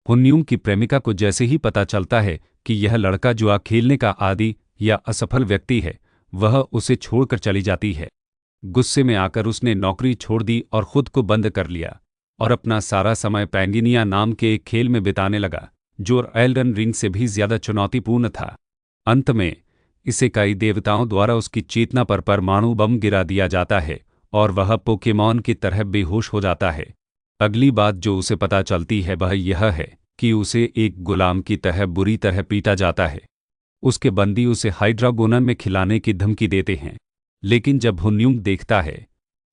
हुनयूंग की प्रेमिका को जैसे ही पता चलता है कि यह लड़का जुआ खेलने का आदी या असफल व्यक्ति है, वह उसे छोड़कर चली जाती है। गुस्से में आकर उसने नौकरी छोड़ दी और खुद को बंद कर लिया और अपना सारा समय पैंगिनिया नाम के एक खेल में बिताने लगा, जो एल्डन रिंग से भी ज्यादा चुनौतीपूर्ण था। अंत में इसे कई देवताओं द्वारा उसकी चेतना पर परमाणु बम गिरा दिया जाता है और वह पोकेमॉन की तरह बेहोश हो जाता है। अगली बात जो उसे पता चलती है वह यह है कि उसे एक गुलाम की तरह बुरी तरह पीटा जाता है। उसके बंदी उसे हाइड्रागोनन में खिलाने की धमकी देते हैं, लेकिन जब हुनयूंग देखता है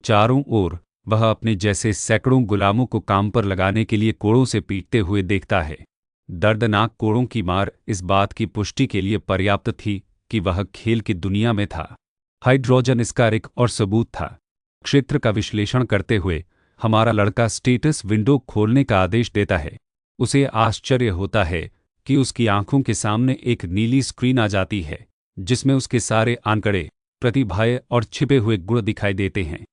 चारों ओर, वह अपने जैसे सैकड़ों गुलामों को काम पर लगाने के लिए कोड़ों से पीटते हुए देखता है। दर्दनाक कोड़ों की मार इस बात की पुष्टि के लिए पर्याप्त थी कि वह खेल की दुनिया में था। हाइड्रोजन इसका एक और सबूत था। क्षेत्र का विश्लेषण करते हुए हमारा लड़का स्टेटस विंडो खोलने का आदेश देता है। उसे आश्चर्य होता है कि उसकी आंखों के सामने एक नीली स्क्रीन आ जाती है, जिसमें उसके सारे आंकड़े, प्रतिभाएं और छिपे हुए गुण दिखाई देते हैं।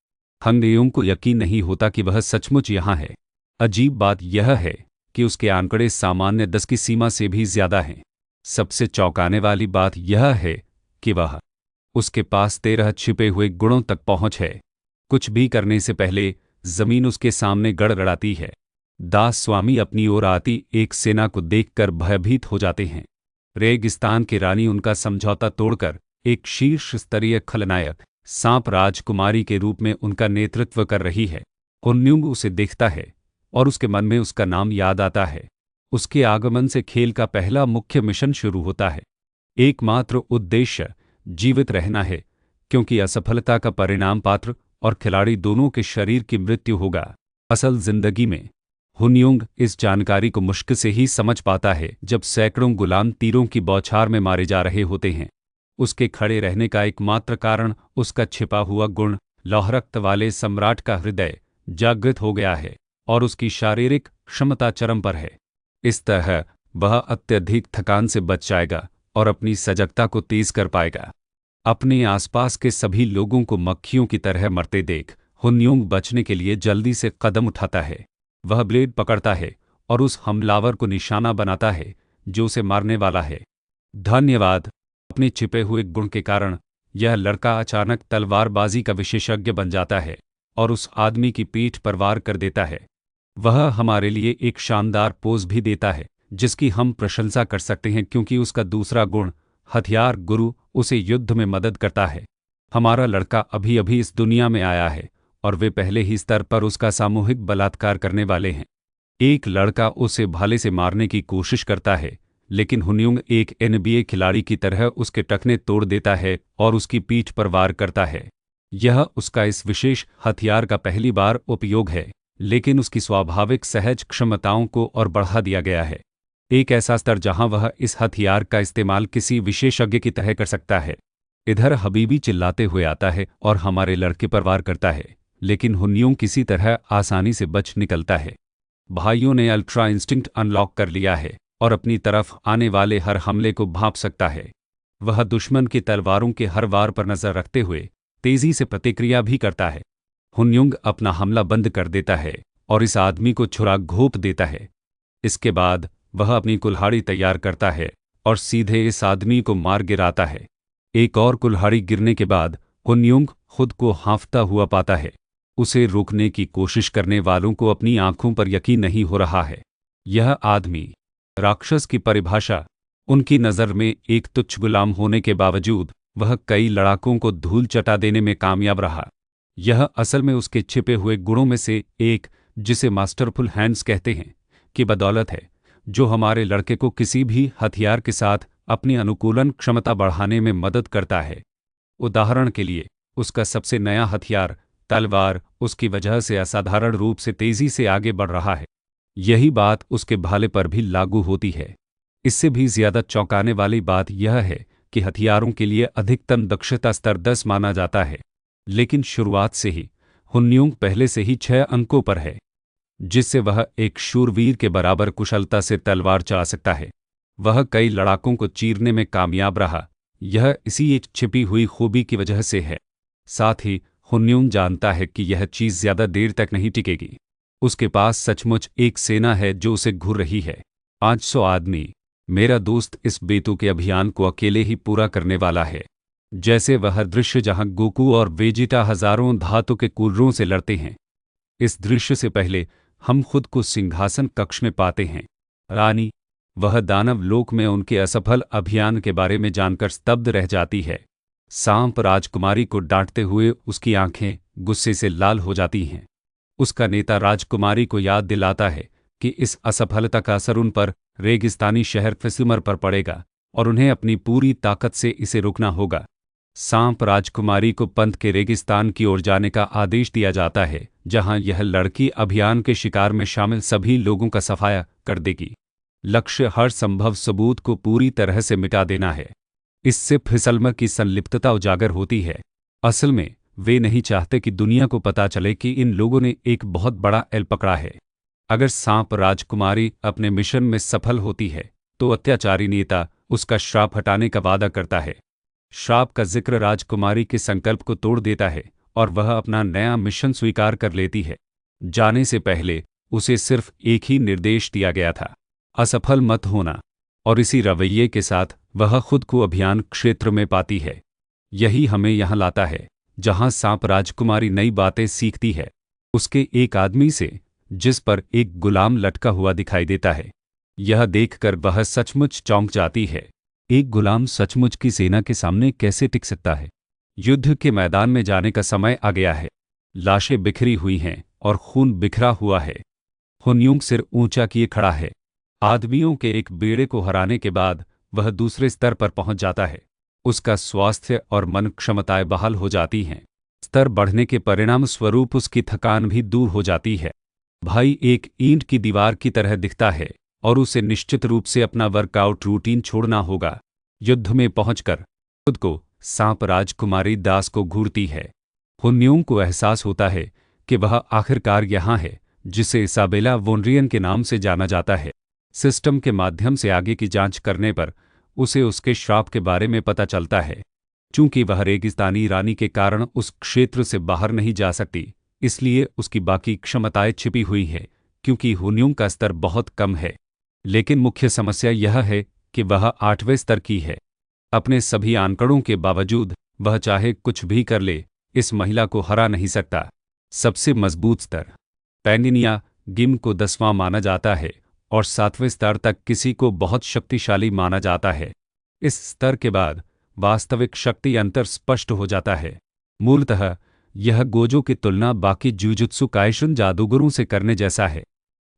हुनयूंग को यकीन नहीं होता कि वह सचमुच यहाँ है। अजीब बात यह है कि उसके आंकड़े सामान्य 10 की सीमा से भी ज्यादा हैं। सबसे चौंकाने वाली बात यह है कि वह उसके पास 13 छिपे हुए गुणों तक पहुंच है। कुछ भी करने से पहले जमीन उसके सामने गड़गड़ाती है। दास स्वामी अपनी ओर आती एक सेना को देखकर भयभीत हो जाते हैं। रेगिस्तान की रानी उनका समझौता तोड़कर एक शीर्ष स्तरीय खलनायक सांप राजकुमारी के रूप में उनका नेतृत्व कर रही है। हुनयूंग उसे देखता है और उसके मन में उसका नाम याद आता है। उसके आगमन से खेल का पहला मुख्य मिशन शुरू होता है। एकमात्र उद्देश्य जीवित रहना है, क्योंकि असफलता का परिणाम पात्र और खिलाड़ी दोनों के शरीर की मृत्यु होगा। असल जिंदगी में हुनयूंग इस जानकारी को मुश्किल से ही समझ पाता है जब सैकड़ों गुलाम तीरों की बौछार में मारे जा रहे होते हैं। उसके खड़े रहने का एकमात्र कारण उसका छिपा हुआ गुण, लौहरक्त वाले सम्राट का हृदय, जागृत हो गया है और उसकी शारीरिक क्षमता चरम पर है। इस तरह वह अत्यधिक थकान से बच जाएगा और अपनी सजगता को तेज कर पाएगा। अपने आसपास के सभी लोगों को मक्खियों की तरह मरते देख हुनयूंग बचने के लिए जल्दी से कदम उठाता है। वह ब्लेड पकड़ता है और उस हमलावर को निशाना बनाता है जो उसे मारने वाला है। धन्यवाद। अपने छिपे हुए गुण के कारण यह लड़का अचानक तलवारबाजी का विशेषज्ञ बन जाता है और उस आदमी की पीठ पर वार कर देता है। वह हमारे लिए एक शानदार पोज भी देता है जिसकी हम प्रशंसा कर सकते हैं, क्योंकि उसका दूसरा गुण, हथियार गुरु, उसे युद्ध में मदद करता है। हमारा लड़का अभी अभी इस दुनिया में आया है और वे पहले ही स्तर पर उसका सामूहिक बलात्कार करने वाले हैं। एक लड़का उसे भाले से मारने की कोशिश करता है, लेकिन हुनयूंग एक NBA खिलाड़ी की तरह उसके टखने तोड़ देता है और उसकी पीठ पर वार करता है। यह उसका इस विशेष हथियार का पहली बार उपयोग है, लेकिन उसकी स्वाभाविक सहज क्षमताओं को और बढ़ा दिया गया है। एक ऐसा स्तर जहां वह इस हथियार का इस्तेमाल किसी विशेषज्ञ की तरह कर सकता है। इधर हबीबी चिल्लाते हुए आता है और हमारे लड़के पर वार करता है, लेकिन हुनयूंग किसी तरह आसानी से बच निकलता है। भाइयों ने अल्ट्रा इंस्टिंक्ट अनलॉक कर लिया है और अपनी तरफ आने वाले हर हमले को भांप सकता है। वह दुश्मन की तलवारों के हर वार पर नजर रखते हुए तेजी से प्रतिक्रिया भी करता है। हुनयूंग अपना हमला बंद कर देता है और इस आदमी को छुरा घोंप देता है। इसके बाद वह अपनी कुल्हाड़ी तैयार करता है और सीधे इस आदमी को मार गिराता है। एक और कुल्हाड़ी गिरने के बाद हुनयूंग खुद को हाँफता हुआ पाता है। उसे रोकने की कोशिश करने वालों को अपनी आंखों पर यकीन नहीं हो रहा है। यह आदमी राक्षस की परिभाषा, उनकी नज़र में एक तुच्छ गुलाम होने के बावजूद वह कई लड़ाकों को धूल चटा देने में कामयाब रहा। यह असल में उसके छिपे हुए गुणों में से एक, जिसे मास्टरफुल हैंड्स कहते हैं, की बदौलत है, जो हमारे लड़के को किसी भी हथियार के साथ अपनी अनुकूलन क्षमता बढ़ाने में मदद करता है। उदाहरण के लिए, उसका सबसे नया हथियार तलवार उसकी वजह से असाधारण रूप से तेजी से आगे बढ़ रहा है। यही बात उसके भाले पर भी लागू होती है। इससे भी ज्यादा चौंकाने वाली बात यह है कि हथियारों के लिए अधिकतम दक्षता स्तर 10 माना जाता है, लेकिन शुरुआत से ही हुनयूंग पहले से ही 6 अंकों पर है, जिससे वह एक शूरवीर के बराबर कुशलता से तलवार चला सकता है। वह कई लड़ाकों को चीरने में कामयाब रहा। यह इसी एक छिपी हुई खूबी की वजह से है। साथ ही हुनयूंग जानता है कि यह चीज ज्यादा देर तक नहीं टिकेगी। उसके पास सचमुच एक सेना है जो उसे घूर रही है। 500 आदमी। मेरा दोस्त इस बेतुके अभियान को अकेले ही पूरा करने वाला है। जैसे वह दृश्य जहां गोकू और वेजिटा हजारों धातु के कूलरों से लड़ते हैं। इस दृश्य से पहले हम खुद को सिंहासन कक्ष में पाते हैं। रानी, वह दानव लोक में उनके असफल अभियान के बारे में जानकर स्तब्ध रह जाती है। सांप राजकुमारी को डांटते हुए उसकी आंखें गुस्से से लाल हो जाती हैं। उसका नेता राजकुमारी को याद दिलाता है कि इस असफलता का असर उन पर, रेगिस्तानी शहर फिसिमर पर पड़ेगा और उन्हें अपनी पूरी ताकत से इसे रोकना होगा। सांप राजकुमारी को पंथ के रेगिस्तान की ओर जाने का आदेश दिया जाता है, जहां यह लड़की अभियान के शिकार में शामिल सभी लोगों का सफाया कर देगी। लक्ष्य हर संभव सबूत को पूरी तरह से मिटा देना है। इससे फिसलमर की संलिप्तता उजागर होती है। असल में वे नहीं चाहते कि दुनिया को पता चले कि इन लोगों ने एक बहुत बड़ा एल पकड़ा है। अगर सांप राजकुमारी अपने मिशन में सफल होती है तो अत्याचारी नेता उसका श्राप हटाने का वादा करता है। श्राप का जिक्र राजकुमारी के संकल्प को तोड़ देता है और वह अपना नया मिशन स्वीकार कर लेती है। जाने से पहले उसे सिर्फ एक ही निर्देश दिया गया था, असफल मत होना, और इसी रवैये के साथ वह खुद को अभियान क्षेत्र में पाती है। यही हमें यहाँ लाता है जहाँ सांप राजकुमारी नई बातें सीखती है, उसके एक आदमी से जिस पर एक गुलाम लटका हुआ दिखाई देता है। यह देखकर वह सचमुच चौंक जाती है। एक गुलाम सचमुच की सेना के सामने कैसे टिक सकता है? युद्ध के मैदान में जाने का समय आ गया है। लाशें बिखरी हुई हैं और खून बिखरा हुआ है। हुनयुंग सिर ऊंचा किए खड़ा है। आदमियों के एक बेड़े को हराने के बाद वह दूसरे स्तर पर पहुंच जाता है। उसका स्वास्थ्य और मन क्षमताएं बहाल हो जाती हैं। स्तर बढ़ने के परिणाम स्वरूप उसकी थकान भी दूर हो जाती है। भाई एक ईंट की दीवार की तरह दिखता है और उसे निश्चित रूप से अपना वर्कआउट रूटीन छोड़ना होगा। युद्ध में पहुंचकर खुद को सांप राजकुमारी दास को घूरती है। हुनयुंग को एहसास होता है कि वह आखिरकार यहाँ है, जिसे इसाबेला वोनरियन के नाम से जाना जाता है। सिस्टम के माध्यम से आगे की जांच करने पर उसे उसके श्राप के बारे में पता चलता है। चूंकि वह रेगिस्तानी रानी के कारण उस क्षेत्र से बाहर नहीं जा सकती, इसलिए उसकी बाकी क्षमताएं छिपी हुई हैं, क्योंकि हुनयुंग का स्तर बहुत कम है। लेकिन मुख्य समस्या यह है कि वह 8वें स्तर की है। अपने सभी आंकड़ों के बावजूद वह चाहे कुछ भी कर ले, इस महिला को हरा नहीं सकता। सबसे मजबूत स्तर पैंडिनिया गिम को 10वां माना जाता है और 7वें स्तर तक किसी को बहुत शक्तिशाली माना जाता है। इस स्तर के बाद वास्तविक शक्ति अंतर स्पष्ट हो जाता है। मूलतः यह गोजो की तुलना बाकी जुजुत्सु काइशन जादूगरों से करने जैसा है।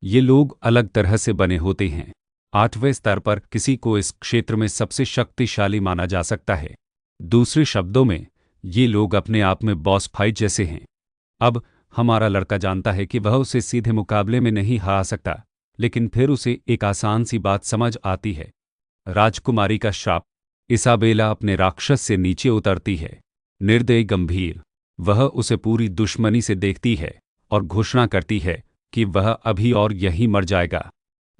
ये लोग अलग तरह से बने होते हैं। 8वें स्तर पर किसी को इस क्षेत्र में सबसे शक्तिशाली माना जा सकता है। दूसरे शब्दों में, ये लोग अपने आप में बॉस फाइट जैसे हैं। अब हमारा लड़का जानता है कि वह उसे सीधे मुकाबले में नहीं हरा सकता, लेकिन फिर उसे एक आसान सी बात समझ आती है। राजकुमारी का श्राप। इसाबेला अपने राक्षस से नीचे उतरती है। निर्दयी गंभीर, वह उसे पूरी दुश्मनी से देखती है और घोषणा करती है कि वह अभी और यहीं मर जाएगा।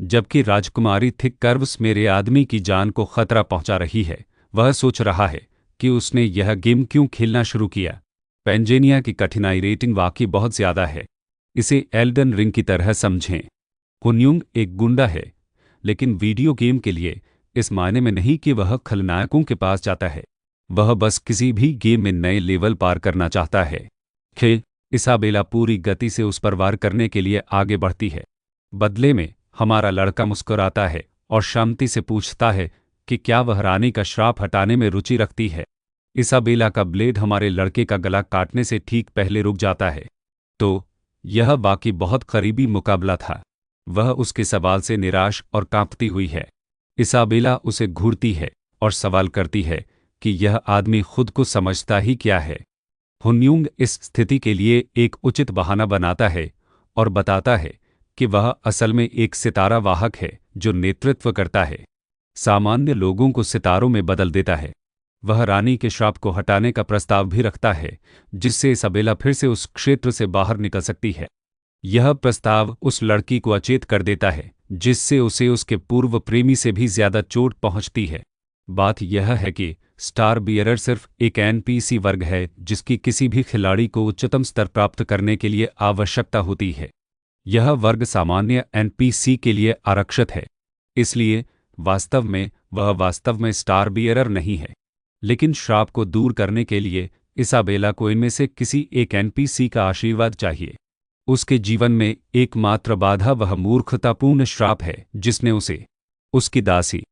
जबकि राजकुमारी थिक कर्व्स मेरे आदमी की जान को खतरा पहुंचा रही है, वह सोच रहा है कि उसने यह गेम क्यों खेलना शुरू किया। पेंजेनिया की कठिनाई रेटिंग वाकई बहुत ज्यादा है। इसे एल्डन रिंग की तरह समझें। हुनयुंग एक गुंडा है, लेकिन वीडियो गेम के लिए, इस मायने में नहीं कि वह खलनायकों के पास जाता है। वह बस किसी भी गेम में नए लेवल पार करना चाहता है। इसाबेला पूरी गति से उस पर वार करने के लिए आगे बढ़ती है। बदले में हमारा लड़का मुस्कुराता है और शांति से पूछता है कि क्या वह रानी का श्राप हटाने में रुचि रखती है। इसाबेला का ब्लेड हमारे लड़के का गला काटने से ठीक पहले रुक जाता है। तो यह वाकई बहुत करीबी मुकाबला था। वह उसके सवाल से निराश और कांपती हुई है। इसाबेला उसे घूरती है और सवाल करती है कि यह आदमी खुद को समझता ही क्या है। हुनयुंग इस स्थिति के लिए एक उचित बहाना बनाता है और बताता है कि वह असल में एक सितारा वाहक है जो नेतृत्व करता है, सामान्य लोगों को सितारों में बदल देता है। वह रानी के श्राप को हटाने का प्रस्ताव भी रखता है, जिससे इसाबेला फिर से उस क्षेत्र से बाहर निकल सकती है। यह प्रस्ताव उस लड़की को अचेत कर देता है, जिससे उसे उसके पूर्व प्रेमी से भी ज्यादा चोट पहुंचती है। बात यह है कि स्टार बियरर सिर्फ एक एनपीसी वर्ग है जिसकी किसी भी खिलाड़ी को उच्चतम स्तर प्राप्त करने के लिए आवश्यकता होती है। यह वर्ग सामान्य एनपीसी के लिए आरक्षित है। इसलिए वह वास्तव में स्टार बियरर नहीं है। लेकिन श्राप को दूर करने के लिए इसाबेला को इनमें से किसी एक एनपीसी का आशीर्वाद चाहिए। उसके जीवन में एकमात्र बाधा वह मूर्खतापूर्ण श्राप है जिसने उसे उसकी दासी।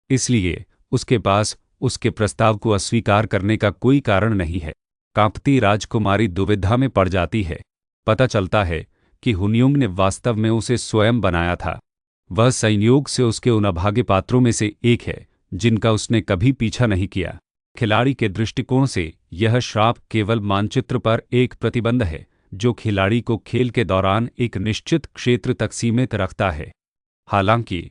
इसलिए उसके पास उसके प्रस्ताव को अस्वीकार करने का कोई कारण नहीं है। कांपती राजकुमारी दुविधा में पड़ जाती है। पता चलता है कि हुनयुंग ने वास्तव में उसे स्वयं बनाया था। वह संयोग से उसके उन अभागे पात्रों में से एक है जिनका उसने कभी पीछा नहीं किया। खिलाड़ी के दृष्टिकोण से यह श्राप केवल मानचित्र पर एक प्रतिबंध है जो खिलाड़ी को खेल के दौरान एक निश्चित क्षेत्र तक सीमित रखता है। हालांकि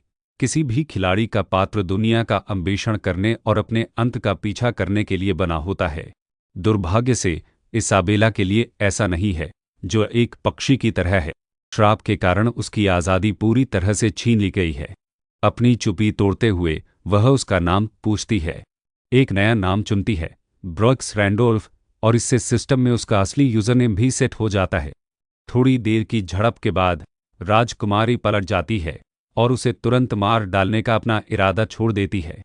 किसी भी खिलाड़ी का पात्र दुनिया का अन्वेषण करने और अपने अंत का पीछा करने के लिए बना होता है। दुर्भाग्य से इसाबेला के लिए ऐसा नहीं है, जो एक पक्षी की तरह है। श्राप के कारण उसकी आज़ादी पूरी तरह से छीन ली गई है। अपनी चुप्पी तोड़ते हुए वह उसका नाम पूछती है, एक नया नाम चुनती है, ब्रूक्स रैंडोल्फ, और इससे सिस्टम में उसका असली यूज़रनेम भी सेट हो जाता है। थोड़ी देर की झड़प के बाद राजकुमारी पलट जाती है और उसे तुरंत मार डालने का अपना इरादा छोड़ देती है।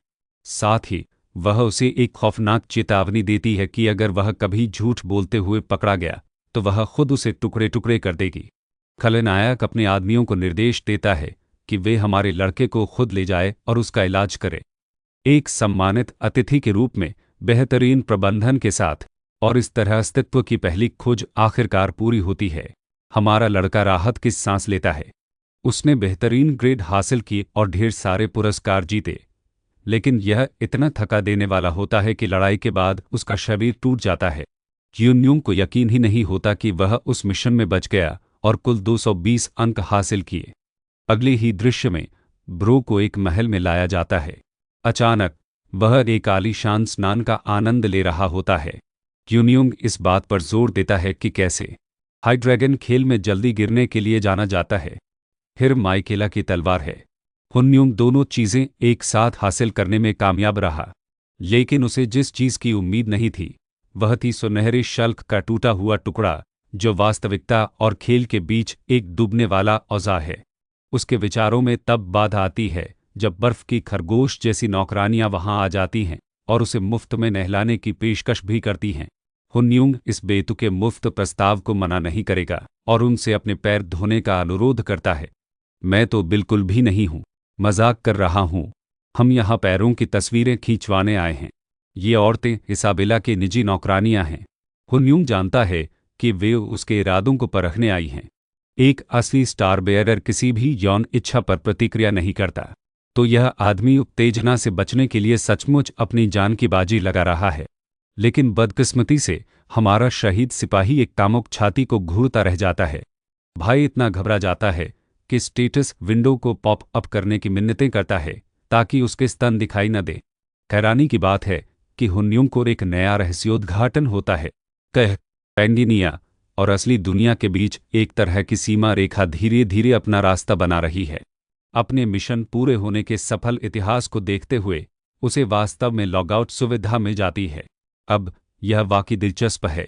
साथ ही वह उसे एक खौफनाक चेतावनी देती है कि अगर वह कभी झूठ बोलते हुए पकड़ा गया तो वह खुद उसे टुकड़े टुकड़े कर देगी। खलनायक अपने आदमियों को निर्देश देता है कि वे हमारे लड़के को खुद ले जाए और उसका इलाज करे। एक सम्मानित अतिथि के रूप में बेहतरीन प्रबंधन के साथ, और इस तरह अस्तित्व की पहली खोज आखिरकार पूरी होती है। हमारा लड़का राहत की सांस लेता है। उसने बेहतरीन ग्रेड हासिल किए और ढेर सारे पुरस्कार जीते, लेकिन यह इतना थका देने वाला होता है कि लड़ाई के बाद उसका शरीर टूट जाता है। यून्यूंग को यकीन ही नहीं होता कि वह उस मिशन में बच गया और कुल 220 अंक हासिल किए। अगले ही दृश्य में ब्रो को एक महल में लाया जाता है। अचानक वह एक आलीशान स्नान का आनंद ले रहा होता है। यून्यूंग इस बात पर जोर देता है कि कैसे हाइड्रैगन खेल में जल्दी गिरने के लिए जाना जाता है। फिर माइकेला की तलवार है। हुनयुंग दोनों चीज़ें एक साथ हासिल करने में कामयाब रहा, लेकिन उसे जिस चीज़ की उम्मीद नहीं थी वह थी सुनहरे शल्क का टूटा हुआ टुकड़ा, जो वास्तविकता और खेल के बीच एक डूबने वाला औजार है। उसके विचारों में तब बाधा आती है जब बर्फ की खरगोश जैसी नौकरानियां वहां आ जाती हैं और उसे मुफ्त में नहलाने की पेशकश भी करती हैं। हुनयुंग इस बेतुके मुफ्त प्रस्ताव को मना नहीं करेगा और उनसे अपने पैर धोने का अनुरोध करता है। मैं तो बिल्कुल भी नहीं हूँ, मजाक कर रहा हूँ। हम यहाँ पैरों की तस्वीरें खींचवाने आए हैं। ये औरतें इसाबेला की निजी नौकरानियां हैं। हुनयुंग जानता है कि वे उसके इरादों को परखने आई हैं। एक असली स्टार बेयरर किसी भी यौन इच्छा पर प्रतिक्रिया नहीं करता, तो यह आदमी उत्तेजना से बचने के लिए सचमुच अपनी जान की बाजी लगा रहा है। लेकिन बदकिस्मती से हमारा शहीद सिपाही एक कामुक छाती को घूरता रह जाता है। भाई इतना घबरा जाता है कि स्टेटस विंडो को पॉप अप करने की मिन्नतें करता है ताकि उसके स्तन दिखाई न दे। हैरानी की बात है कि हुनयुंग को एक नया रहस्योद्घाटन होता है। पैंडिनिया और असली दुनिया के बीच एक तरह की सीमा रेखा धीरे धीरे अपना रास्ता बना रही है। अपने मिशन पूरे होने के सफल इतिहास को देखते हुए उसे वास्तव में लॉगआउट सुविधा मिल जाती है। अब यह वाकई दिलचस्प है,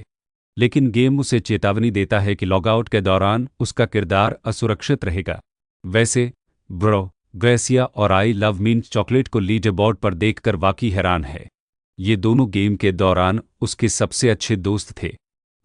लेकिन गेम उसे चेतावनी देता है कि लॉगआउट के दौरान उसका किरदार असुरक्षित रहेगा। वैसे ब्रो, ग्रेसिया और आई लव मिंट चॉकलेट को लीडर बोर्ड पर देखकर वाकई हैरान है। ये दोनों गेम के दौरान उसके सबसे अच्छे दोस्त थे।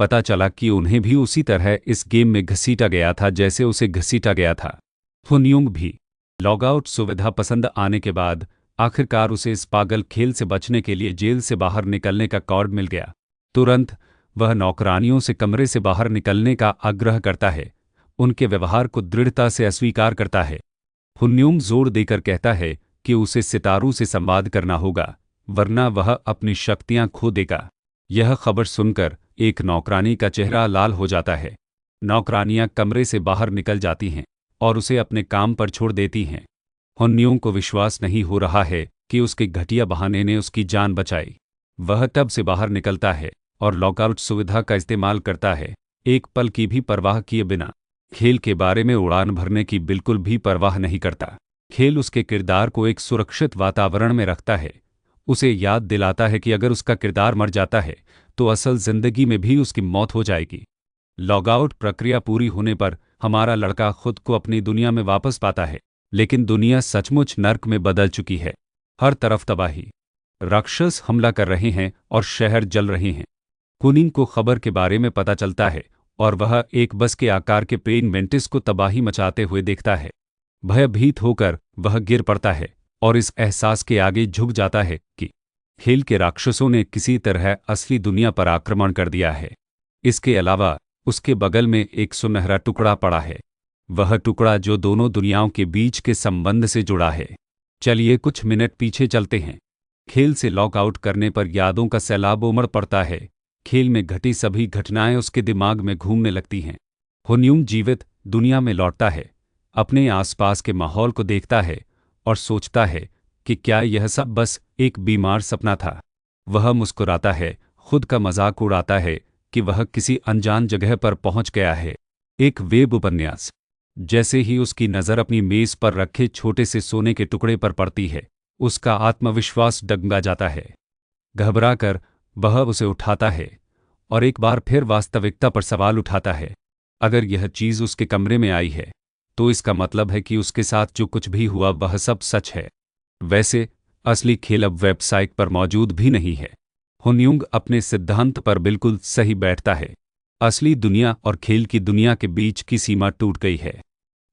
पता चला कि उन्हें भी उसी तरह इस गेम में घसीटा गया था जैसे उसे घसीटा गया था। हुनयुंग भी लॉगआउट सुविधा पसंद आने के बाद आखिरकार उसे इस पागल खेल से बचने के लिए जेल से बाहर निकलने का कॉर्ड मिल गया। तुरंत वह नौकरानियों से कमरे से बाहर निकलने का आग्रह करता है, उनके व्यवहार को दृढ़ता से अस्वीकार करता है। हुनयुंग जोर देकर कहता है कि उसे सितारों से संवाद करना होगा, वरना वह अपनी शक्तियां खो देगा। यह खबर सुनकर एक नौकरानी का चेहरा लाल हो जाता है। नौकरानियां कमरे से बाहर निकल जाती हैं और उसे अपने काम पर छोड़ देती हैं। हुनयुंग को विश्वास नहीं हो रहा है कि उसके घटिया बहाने ने उसकी जान बचाई। वह टब से बाहर निकलता है और लॉकआउट सुविधा का इस्तेमाल करता है, एक पल की भी परवाह किए बिना। खेल के बारे में उड़ान भरने की बिल्कुल भी परवाह नहीं करता। खेल उसके किरदार को एक सुरक्षित वातावरण में रखता है, उसे याद दिलाता है कि अगर उसका किरदार मर जाता है तो असल जिंदगी में भी उसकी मौत हो जाएगी। लॉगआउट प्रक्रिया पूरी होने पर हमारा लड़का खुद को अपनी दुनिया में वापस पाता है। लेकिन दुनिया सचमुच नर्क में बदल चुकी है। हर तरफ तबाही, राक्षस हमला कर रहे हैं और शहर जल रहे हैं। कुनिंग को खबर के बारे में पता चलता है और वह एक बस के आकार के प्रेन मेंटिस को तबाही मचाते हुए देखता है। भयभीत होकर वह गिर पड़ता है और इस एहसास के आगे झुक जाता है कि खेल के राक्षसों ने किसी तरह असली दुनिया पर आक्रमण कर दिया है। इसके अलावा उसके बगल में एक सुनहरा टुकड़ा पड़ा है, वह टुकड़ा जो दोनों दुनियाओं के बीच के संबंध से जुड़ा है। चलिए कुछ मिनट पीछे चलते हैं। खेल से लॉकआउट करने पर यादों का सैलाब उमड़ पड़ता है। खेल में घटी सभी घटनाएं उसके दिमाग में घूमने लगती हैं। हुनयूंग जीवित दुनिया में लौटता है, अपने आसपास के माहौल को देखता है और सोचता है कि क्या यह सब बस एक बीमार सपना था। वह मुस्कुराता है, खुद का मजाक उड़ाता है कि वह किसी अनजान जगह पर पहुंच गया है। एक वेब उपन्यास। जैसे ही उसकी नज़र अपनी मेज पर रखे छोटे से सोने के टुकड़े पर पड़ती है, उसका आत्मविश्वास डगमगा जाता है। घबराकर वह उसे उठाता है और एक बार फिर वास्तविकता पर सवाल उठाता है। अगर यह चीज़ उसके कमरे में आई है तो इसका मतलब है कि उसके साथ जो कुछ भी हुआ वह सब सच है। वैसे असली खेल अब वेबसाइट पर मौजूद भी नहीं है। हुनयूंग अपने सिद्धांत पर बिल्कुल सही बैठता है। असली दुनिया और खेल की दुनिया के बीच की सीमा टूट गई है।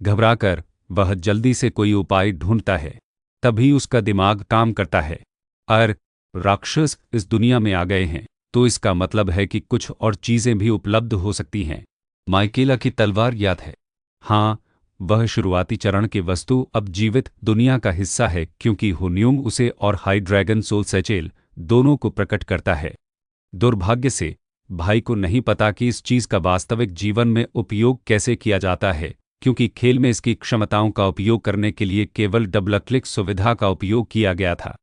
घबराकर वह जल्दी से कोई उपाय ढूंढता है। तभी उसका दिमाग काम करता है। राक्षस इस दुनिया में आ गए हैं तो इसका मतलब है कि कुछ और चीजें भी उपलब्ध हो सकती हैं। माइकेला की तलवार याद है? हाँ, वह शुरुआती चरण की वस्तु अब जीवित दुनिया का हिस्सा है क्योंकि हुनयूंग उसे और हाई ड्रैगन सोल सचेल दोनों को प्रकट करता है। दुर्भाग्य से भाई को नहीं पता कि इस चीज का वास्तविक जीवन में उपयोग कैसे किया जाता है, क्योंकि खेल में इसकी क्षमताओं का उपयोग करने के लिए केवल डबल क्लिक सुविधा का उपयोग किया गया था।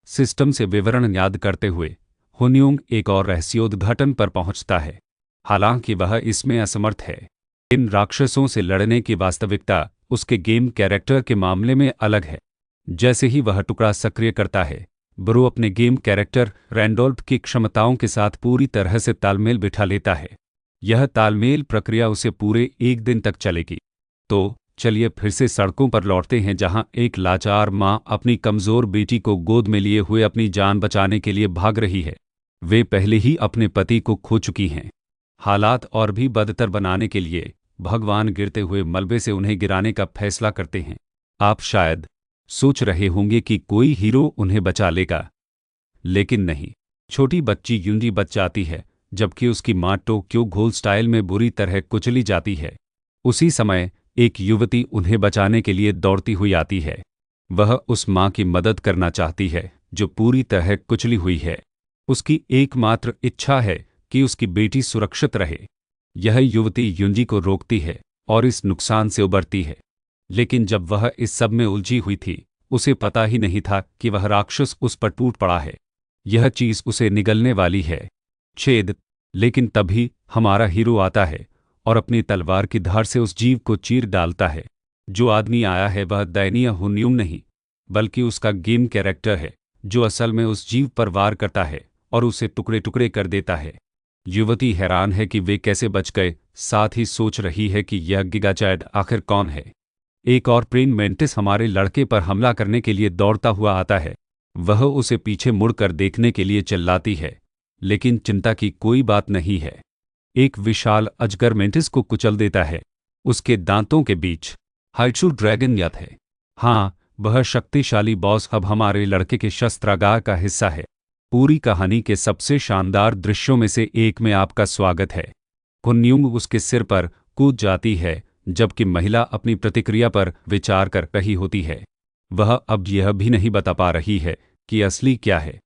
सिस्टम से विवरण याद करते हुए हुनयूंग एक और रहस्योद्घाटन पर पहुंचता है, हालांकि वह इसमें असमर्थ है। इन राक्षसों से लड़ने की वास्तविकता उसके गेम कैरेक्टर के मामले में अलग है। जैसे ही वह टुकड़ा सक्रिय करता है, ब्रो अपने गेम कैरेक्टर रैंडोल्फ की क्षमताओं के साथ पूरी तरह से तालमेल बिठा लेता है। यह तालमेल प्रक्रिया उसे पूरे एक दिन तक चलेगी। तो चलिए फिर से सड़कों पर लौटते हैं जहां एक लाचार मां अपनी कमजोर बेटी को गोद में लिए हुए अपनी जान बचाने के लिए भाग रही है। वे पहले ही अपने पति को खो चुकी हैं। हालात और भी बदतर बनाने के लिए भगवान गिरते हुए मलबे से उन्हें गिराने का फैसला करते हैं। आप शायद सोच रहे होंगे कि कोई हीरो उन्हें बचा लेगा, लेकिन नहीं। छोटी बच्ची यूंजी बच जाती है जबकि उसकी मां टोक्यो घोल स्टाइल में बुरी तरह कुचली जाती है। उसी समय एक युवती उन्हें बचाने के लिए दौड़ती हुई आती है। वह उस मां की मदद करना चाहती है जो पूरी तरह कुचली हुई है। उसकी एकमात्र इच्छा है कि उसकी बेटी सुरक्षित रहे। यह युवती यूंजी को रोकती है और इस नुकसान से उबरती है, लेकिन जब वह इस सब में उलझी हुई थी, उसे पता ही नहीं था कि वह राक्षस उस पर टूट पड़ा है। यह चीज उसे निगलने वाली है। छेद। लेकिन तभी हमारा हीरो आता है और अपनी तलवार की धार से उस जीव को चीर डालता है। जो आदमी आया है वह दयनीय हुनयूंग नहीं, बल्कि उसका गेम कैरेक्टर है, जो असल में उस जीव पर वार करता है और उसे टुकड़े टुकड़े कर देता है। युवती हैरान है कि वे कैसे बच गए, साथ ही सोच रही है कि यह गिगाचैड आखिर कौन है। एक और प्रेन मेंटिस हमारे लड़के पर हमला करने के लिए दौड़ता हुआ आता है। वह उसे पीछे मुड़कर देखने के लिए चिल्लाती है, लेकिन चिंता की कोई बात नहीं है। एक विशाल अजगर मेंटिस को कुचल देता है। उसके दांतों के बीच हाइचू ड्रैगन याद है? हाँ, वह शक्तिशाली बॉस अब हमारे लड़के के शस्त्रागार का हिस्सा है। पूरी कहानी के सबसे शानदार दृश्यों में से एक में आपका स्वागत है। हुनयूंग उसके सिर पर कूद जाती है जबकि महिला अपनी प्रतिक्रिया पर विचार कर रही होती है। वह अब यह भी नहीं बता पा रही है कि असली क्या है।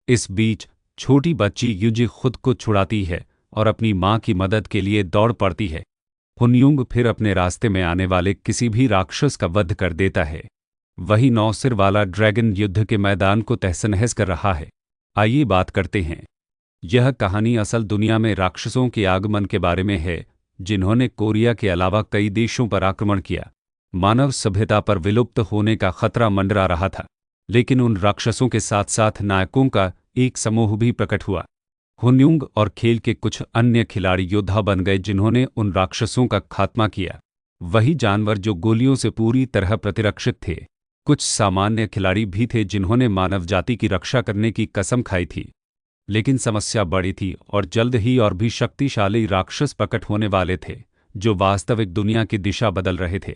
इस बीच छोटी बच्ची यूजी खुद को छुड़ाती है और अपनी मां की मदद के लिए दौड़ पड़ती है। हुनयूंग फिर अपने रास्ते में आने वाले किसी भी राक्षस का वध कर देता है। वही 9 सिर वाला ड्रैगन युद्ध के मैदान को तहस-नहस कर रहा है। आइए बात करते हैं। यह कहानी असल दुनिया में राक्षसों के आगमन के बारे में है, जिन्होंने कोरिया के अलावा कई देशों पर आक्रमण किया। मानव सभ्यता पर विलुप्त होने का खतरा मंडरा रहा था, लेकिन उन राक्षसों के साथ साथ नायकों का एक समूह भी प्रकट हुआ। हुनयूंग और खेल के कुछ अन्य खिलाड़ी योद्धा बन गए जिन्होंने उन राक्षसों का खात्मा किया। वही जानवर जो गोलियों से पूरी तरह प्रतिरक्षित थे। कुछ सामान्य खिलाड़ी भी थे जिन्होंने मानव जाति की रक्षा करने की कसम खाई थी। लेकिन समस्या बड़ी थी और जल्द ही और भी शक्तिशाली राक्षस प्रकट होने वाले थे, जो वास्तविक दुनिया की दिशा बदल रहे थे।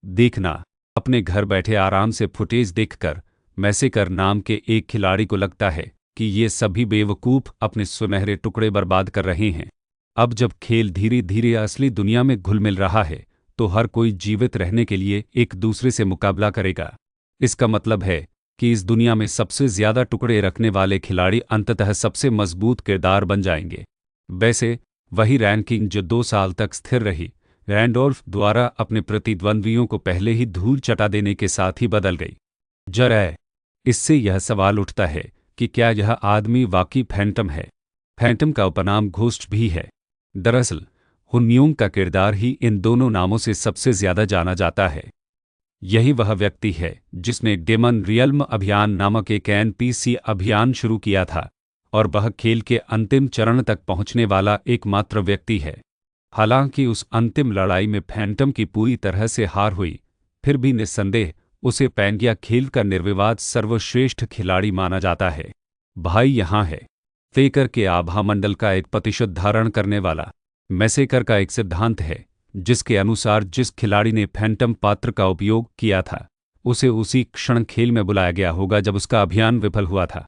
देखना, अपने घर बैठे आराम से फुटेज देखकर मैसेकर नाम के एक खिलाड़ी को लगता है कि ये सभी बेवकूफ़ अपने सुनहरे टुकड़े बर्बाद कर रहे हैं। अब जब खेल धीरे धीरे असली दुनिया में घुल मिल रहा है, तो हर कोई जीवित रहने के लिए एक दूसरे से मुकाबला करेगा। इसका मतलब है कि इस दुनिया में सबसे ज्यादा टुकड़े रखने वाले खिलाड़ी अंततः सबसे मजबूत किरदार बन जाएंगे। वैसे वही रैंकिंग जो 2 साल तक स्थिर रही, रैंडोल्फ द्वारा अपने प्रतिद्वंद्वियों को पहले ही धूल चटा देने के साथ ही बदल गई। जरा इससे यह सवाल उठता है कि क्या यह आदमी वाकई फैंटम है? फैंटम का उपनाम घोस्ट भी है। दरअसल हुनयूंग का किरदार ही इन दोनों नामों से सबसे ज्यादा जाना जाता है। यही वह व्यक्ति है जिसने डेमन रियल्म अभियान नामक एक एनपीसी अभियान शुरू किया था, और वह खेल के अंतिम चरण तक पहुंचने वाला एकमात्र व्यक्ति है। हालांकि उस अंतिम लड़ाई में फैंटम की पूरी तरह से हार हुई, फिर भी निस्संदेह उसे पैंगिया खेल का निर्विवाद सर्वश्रेष्ठ खिलाड़ी माना जाता है। भाई यहाँ है फेकर के आभा मंडल का एक प्रतिशत धारण करने वाला मैसेकर का एक सिद्धांत है, जिसके अनुसार जिस खिलाड़ी ने फैंटम पात्र का उपयोग किया था, उसे उसी क्षण खेल में बुलाया गया होगा जब उसका अभियान विफल हुआ था।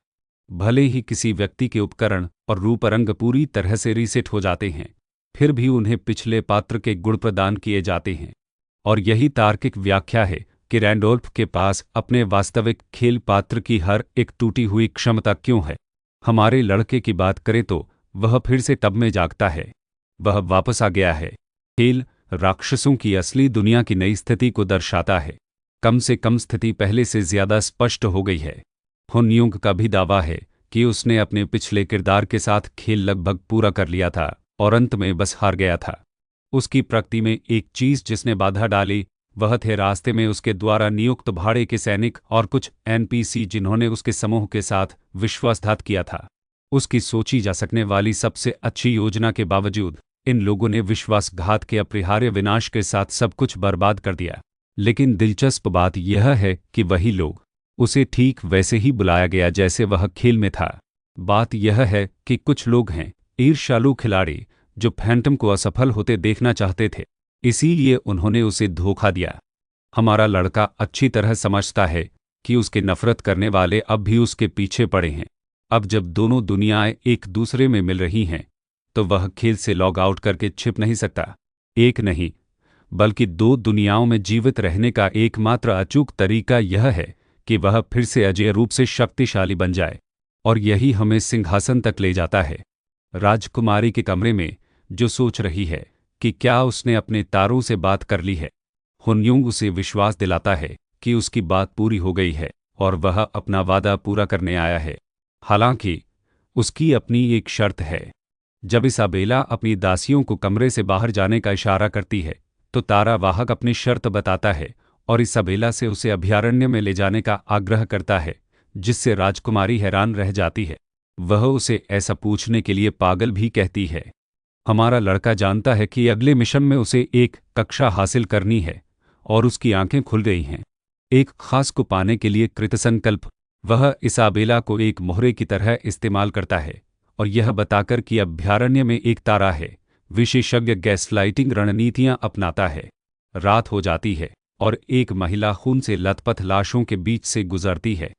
भले ही किसी व्यक्ति के उपकरण और रूपरंग पूरी तरह से रीसेट हो जाते हैं, फिर भी उन्हें पिछले पात्र के गुण प्रदान किए जाते हैं। और यही तार्किक व्याख्या है कि रैंडोल्फ के पास अपने वास्तविक खेल पात्र की हर एक टूटी हुई क्षमता क्यों है। हमारे लड़के की बात करें तो वह फिर से तब में जागता है। वह वापस आ गया है। खेल राक्षसों की असली दुनिया की नई स्थिति को दर्शाता है। कम से कम स्थिति पहले से ज्यादा स्पष्ट हो गई है। हुनयूंग का भी दावा है कि उसने अपने पिछले किरदार के साथ खेल लगभग पूरा कर लिया था और अंत में बस हार गया था। उसकी प्रगति में एक चीज जिसने बाधा डाली, वह थे रास्ते में उसके द्वारा नियुक्त भाड़े के सैनिक और कुछ एनपीसी जिन्होंने उसके समूह के साथ विश्वासघात किया था। उसकी सोची जा सकने वाली सबसे अच्छी योजना के बावजूद इन लोगों ने विश्वासघात के अपरिहार्य विनाश के साथ सब कुछ बर्बाद कर दिया। लेकिन दिलचस्प बात यह है कि वही लोग उसे ठीक वैसे ही बुलाया गया जैसे वह खेल में था। बात यह है कि कुछ लोग हैं ईर्ष्यालु खिलाड़ी जो फैंटम को असफल होते देखना चाहते थे, इसीलिए उन्होंने उसे धोखा दिया। हमारा लड़का अच्छी तरह समझता है कि उसके नफरत करने वाले अब भी उसके पीछे पड़े हैं। अब जब दोनों दुनियाएं एक दूसरे में मिल रही हैं, तो वह खेल से लॉग आउट करके छिप नहीं सकता। एक नहीं बल्कि 2 दुनियाओं में जीवित रहने का एकमात्र अचूक तरीका यह है कि वह फिर से अजेय रूप से शक्तिशाली बन जाए, और यही हमें सिंहासन तक ले जाता है। राजकुमारी के कमरे में जो सोच रही है कि क्या उसने अपने तारों से बात कर ली है, हुनयूंग उसे विश्वास दिलाता है कि उसकी बात पूरी हो गई है और वह अपना वादा पूरा करने आया है। हालांकि उसकी अपनी एक शर्त है। जब इसाबेला अपनी दासियों को कमरे से बाहर जाने का इशारा करती है, तो तारावाहक अपनी शर्त बताता है और इसाबेला से उसे अभयारण्य में ले जाने का आग्रह करता है, जिससे राजकुमारी हैरान रह जाती है। वह उसे ऐसा पूछने के लिए पागल भी कहती है। हमारा लड़का जानता है कि अगले मिशन में उसे एक कक्षा हासिल करनी है, और उसकी आंखें खुल गई हैं। एक खास को पाने के लिए कृतसंकल्प वह इसाबेला को एक मोहरे की तरह इस्तेमाल करता है और यह बताकर कि अभयारण्य में एक तारा है, विशेषज्ञ गैसलाइटिंग रणनीतियां अपनाता है। रात हो जाती है और एक महिला खून से लथपथ लाशों के बीच से गुजरती है।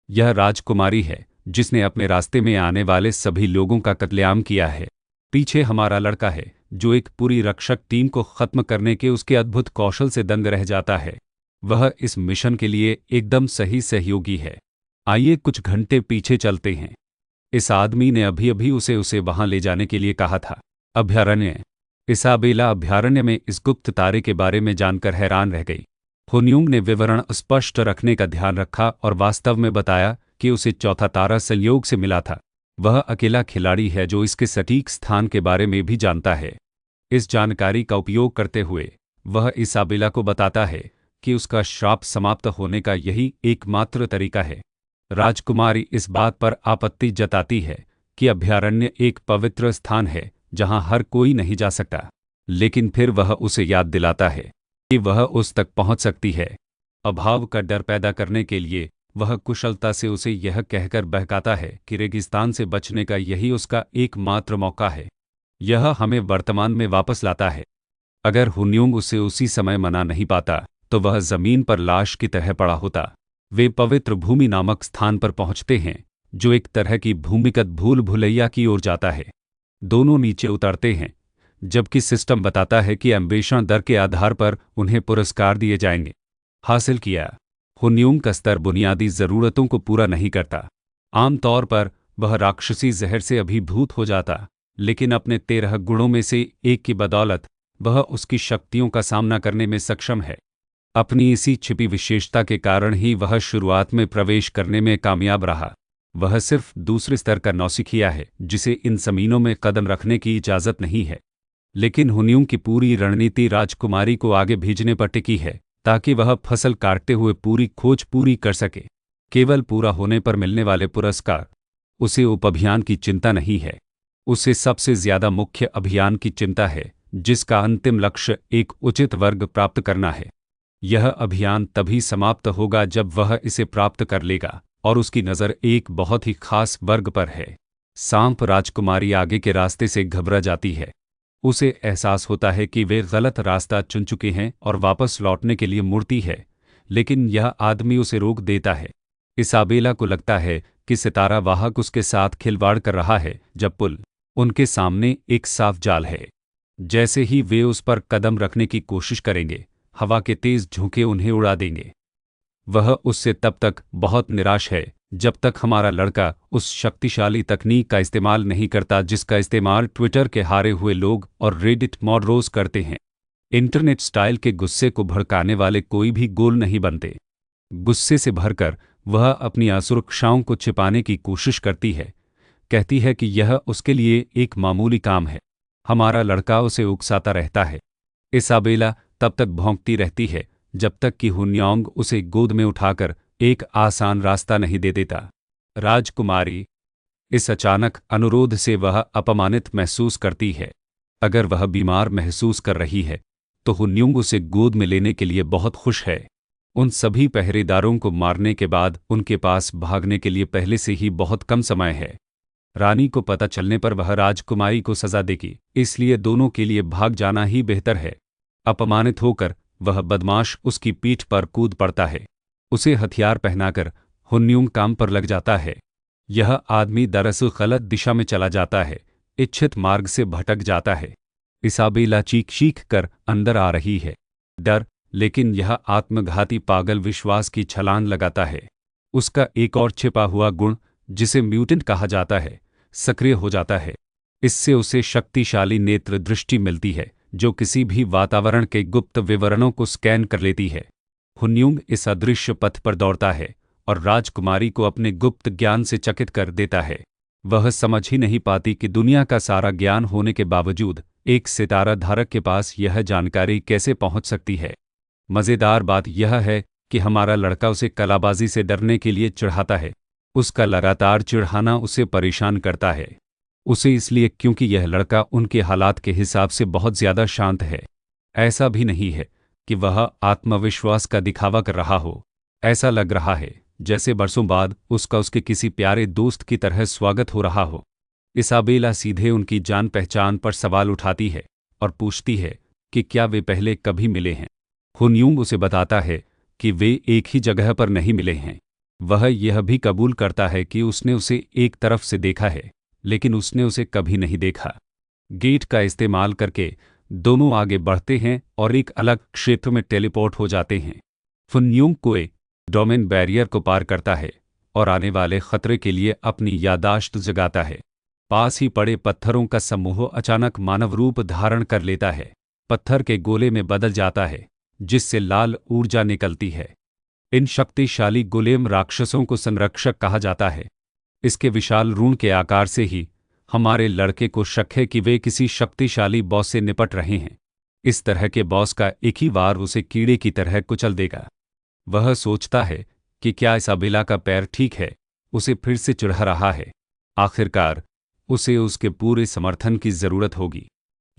यह राजकुमारी है जिसने अपने रास्ते में आने वाले सभी लोगों का कत्लेआम किया है। पीछे हमारा लड़का है जो एक पूरी रक्षक टीम को खत्म करने के उसके अद्भुत कौशल से दंग रह जाता है। वह इस मिशन के लिए एकदम सही सहयोगी है। आइए कुछ घंटे पीछे चलते हैं। इस आदमी ने अभी अभी उसे वहां ले जाने के लिए कहा था। अभयारण्य। इसाबेला अभयारण्य में इस गुप्त तारे के बारे में जानकर हैरान रह गई। हुनयूंग ने विवरण स्पष्ट रखने का ध्यान रखा और वास्तव में बताया कि उसे चौथा तारा संयोग से मिला था। वह अकेला खिलाड़ी है जो इसके सटीक स्थान के बारे में भी जानता है। इस जानकारी का उपयोग करते हुए वह इसाबेला को बताता है कि उसका श्राप समाप्त होने का यही एकमात्र तरीका है। राजकुमारी इस बात पर आपत्ति जताती है कि अभयारण्य एक पवित्र स्थान है जहां हर कोई नहीं जा सकता, लेकिन फिर वह उसे याद दिलाता है कि वह उस तक पहुंच सकती है। अभाव का डर पैदा करने के लिए वह कुशलता से उसे यह कहकर बहकाता है कि रेगिस्तान से बचने का यही उसका एकमात्र मौका है। यह हमें वर्तमान में वापस लाता है। अगर हुन्यूंग उसे उसी समय मना नहीं पाता तो वह जमीन पर लाश की तरह पड़ा होता। वे पवित्र भूमि नामक स्थान पर पहुंचते हैं, जो एक तरह की भूमिगत भूल भुलैया की ओर जाता है। दोनों नीचे उतरते हैं, जबकि सिस्टम बताता है कि अन्वेषण दर के आधार पर उन्हें पुरस्कार दिए जाएंगे। हासिल किया। हुन्यूंग का स्तर बुनियादी ज़रूरतों को पूरा नहीं करता। आमतौर पर वह राक्षसी जहर से अभिभूत हो जाता, लेकिन अपने 13 गुणों में से एक की बदौलत वह उसकी शक्तियों का सामना करने में सक्षम है। अपनी इसी छिपी विशेषता के कारण ही वह शुरुआत में प्रवेश करने में कामयाब रहा। वह सिर्फ दूसरे स्तर का नौसिखिया है जिसे इन ज़मीनों में कदम रखने की इजाज़त नहीं है। लेकिन हुन्यूंग की पूरी रणनीति राजकुमारी को आगे भेजने पर टिकी है, ताकि वह फसल काटते हुए पूरी खोज पूरी कर सके। केवल पूरा होने पर मिलने वाले पुरस्कार, उसे उपअभियान की चिंता नहीं है। उसे सबसे ज्यादा मुख्य अभियान की चिंता है, जिसका अंतिम लक्ष्य एक उचित वर्ग प्राप्त करना है। यह अभियान तभी समाप्त होगा जब वह इसे प्राप्त कर लेगा, और उसकी नज़र एक बहुत ही खास वर्ग पर है। सांप राजकुमारी आगे के रास्ते से घबरा जाती है। उसे एहसास होता है कि वे गलत रास्ता चुन चुके हैं और वापस लौटने के लिए मुड़ती है, लेकिन यह आदमी उसे रोक देता है। इसाबेला को लगता है कि सितारा वाहक उसके साथ खिलवाड़ कर रहा है, जब पुल उनके सामने एक साफ जाल है। जैसे ही वे उस पर कदम रखने की कोशिश करेंगे, हवा के तेज झोंके उन्हें उड़ा देंगे। वह उससे तब तक बहुत निराश है जब तक हमारा लड़का उस शक्तिशाली तकनीक का इस्तेमाल नहीं करता जिसका इस्तेमाल ट्विटर के हारे हुए लोग और रेडिट मॉडरोज करते हैं। इंटरनेट स्टाइल के गुस्से को भड़काने वाले कोई भी गोल नहीं बनते। गुस्से से भरकर वह अपनी असुरक्षाओं को छिपाने की कोशिश करती है, कहती है कि यह उसके लिए एक मामूली काम है। हमारा लड़का उसे उकसाता रहता है। इसाबेला तब तक भौंकती रहती है जब तक कि हुन्योंग उसे गोद में उठाकर एक आसान रास्ता नहीं दे देता। राजकुमारी, इस अचानक अनुरोध से वह अपमानित महसूस करती है। अगर वह बीमार महसूस कर रही है तो हुन्यूंग उसे गोद में लेने के लिए बहुत खुश है। उन सभी पहरेदारों को मारने के बाद उनके पास भागने के लिए पहले से ही बहुत कम समय है। रानी को पता चलने पर वह राजकुमारी को सजा देगी, इसलिए दोनों के लिए भाग जाना ही बेहतर है। अपमानित होकर वह बदमाश उसकी पीठ पर कूद पड़ता है। उसे हथियार पहनाकर हुन्यूंग काम पर लग जाता है। यह आदमी दरअसल गलत दिशा में चला जाता है, इच्छित मार्ग से भटक जाता है। इसाबेला चीख कर अंदर आ रही है, डर, लेकिन यह आत्मघाती पागल विश्वास की छलांग लगाता है। उसका एक और छिपा हुआ गुण, जिसे म्यूटेंट कहा जाता है, सक्रिय हो जाता है। इससे उसे शक्तिशाली नेत्र दृष्टि मिलती है, जो किसी भी वातावरण के गुप्त विवरणों को स्कैन कर लेती है। हुन्यूंग इस अदृश्य पथ पर दौड़ता है और राजकुमारी को अपने गुप्त ज्ञान से चकित कर देता है। वह समझ ही नहीं पाती कि दुनिया का सारा ज्ञान होने के बावजूद एक सितारा धारक के पास यह जानकारी कैसे पहुंच सकती है। मज़ेदार बात यह है कि हमारा लड़का उसे कलाबाजी से डरने के लिए चिढ़ाता है। उसका लगातार चिढ़ाना उसे परेशान करता है। उसे इसलिए क्योंकि यह लड़का उनके हालात के हिसाब से बहुत ज़्यादा शांत है। ऐसा भी नहीं है कि वह आत्मविश्वास का दिखावा कर रहा हो। ऐसा लग रहा है जैसे बरसों बाद उसका उसके किसी प्यारे दोस्त की तरह स्वागत हो रहा हो। इसाबेला सीधे उनकी जान पहचान पर सवाल उठाती है और पूछती है कि क्या वे पहले कभी मिले हैं। हुन्यूंग उसे बताता है कि वे एक ही जगह पर नहीं मिले हैं। वह यह भी कबूल करता है कि उसने उसे एक तरफ से देखा है, लेकिन उसने उसे कभी नहीं देखा। गेट का इस्तेमाल करके दोनों आगे बढ़ते हैं और एक अलग क्षेत्र में टेलीपोर्ट हो जाते हैं। हुन्यूंग कोई डोमेन बैरियर को पार करता है और आने वाले खतरे के लिए अपनी यादाश्त जगाता है। पास ही पड़े पत्थरों का समूह अचानक मानव रूप धारण कर लेता है, पत्थर के गोले में बदल जाता है, जिससे लाल ऊर्जा निकलती है। इन शक्तिशाली गोलेम राक्षसों को संरक्षक कहा जाता है। इसके विशाल रून के आकार से ही हमारे लड़के को शक है कि वे किसी शक्तिशाली बॉस से निपट रहे हैं। इस तरह के बॉस का एक ही वार उसे कीड़े की तरह कुचल देगा। वह सोचता है कि क्या इसाबेला का पैर ठीक है, उसे फिर से चिढ़ा रहा है। आखिरकार उसे उसके पूरे समर्थन की जरूरत होगी।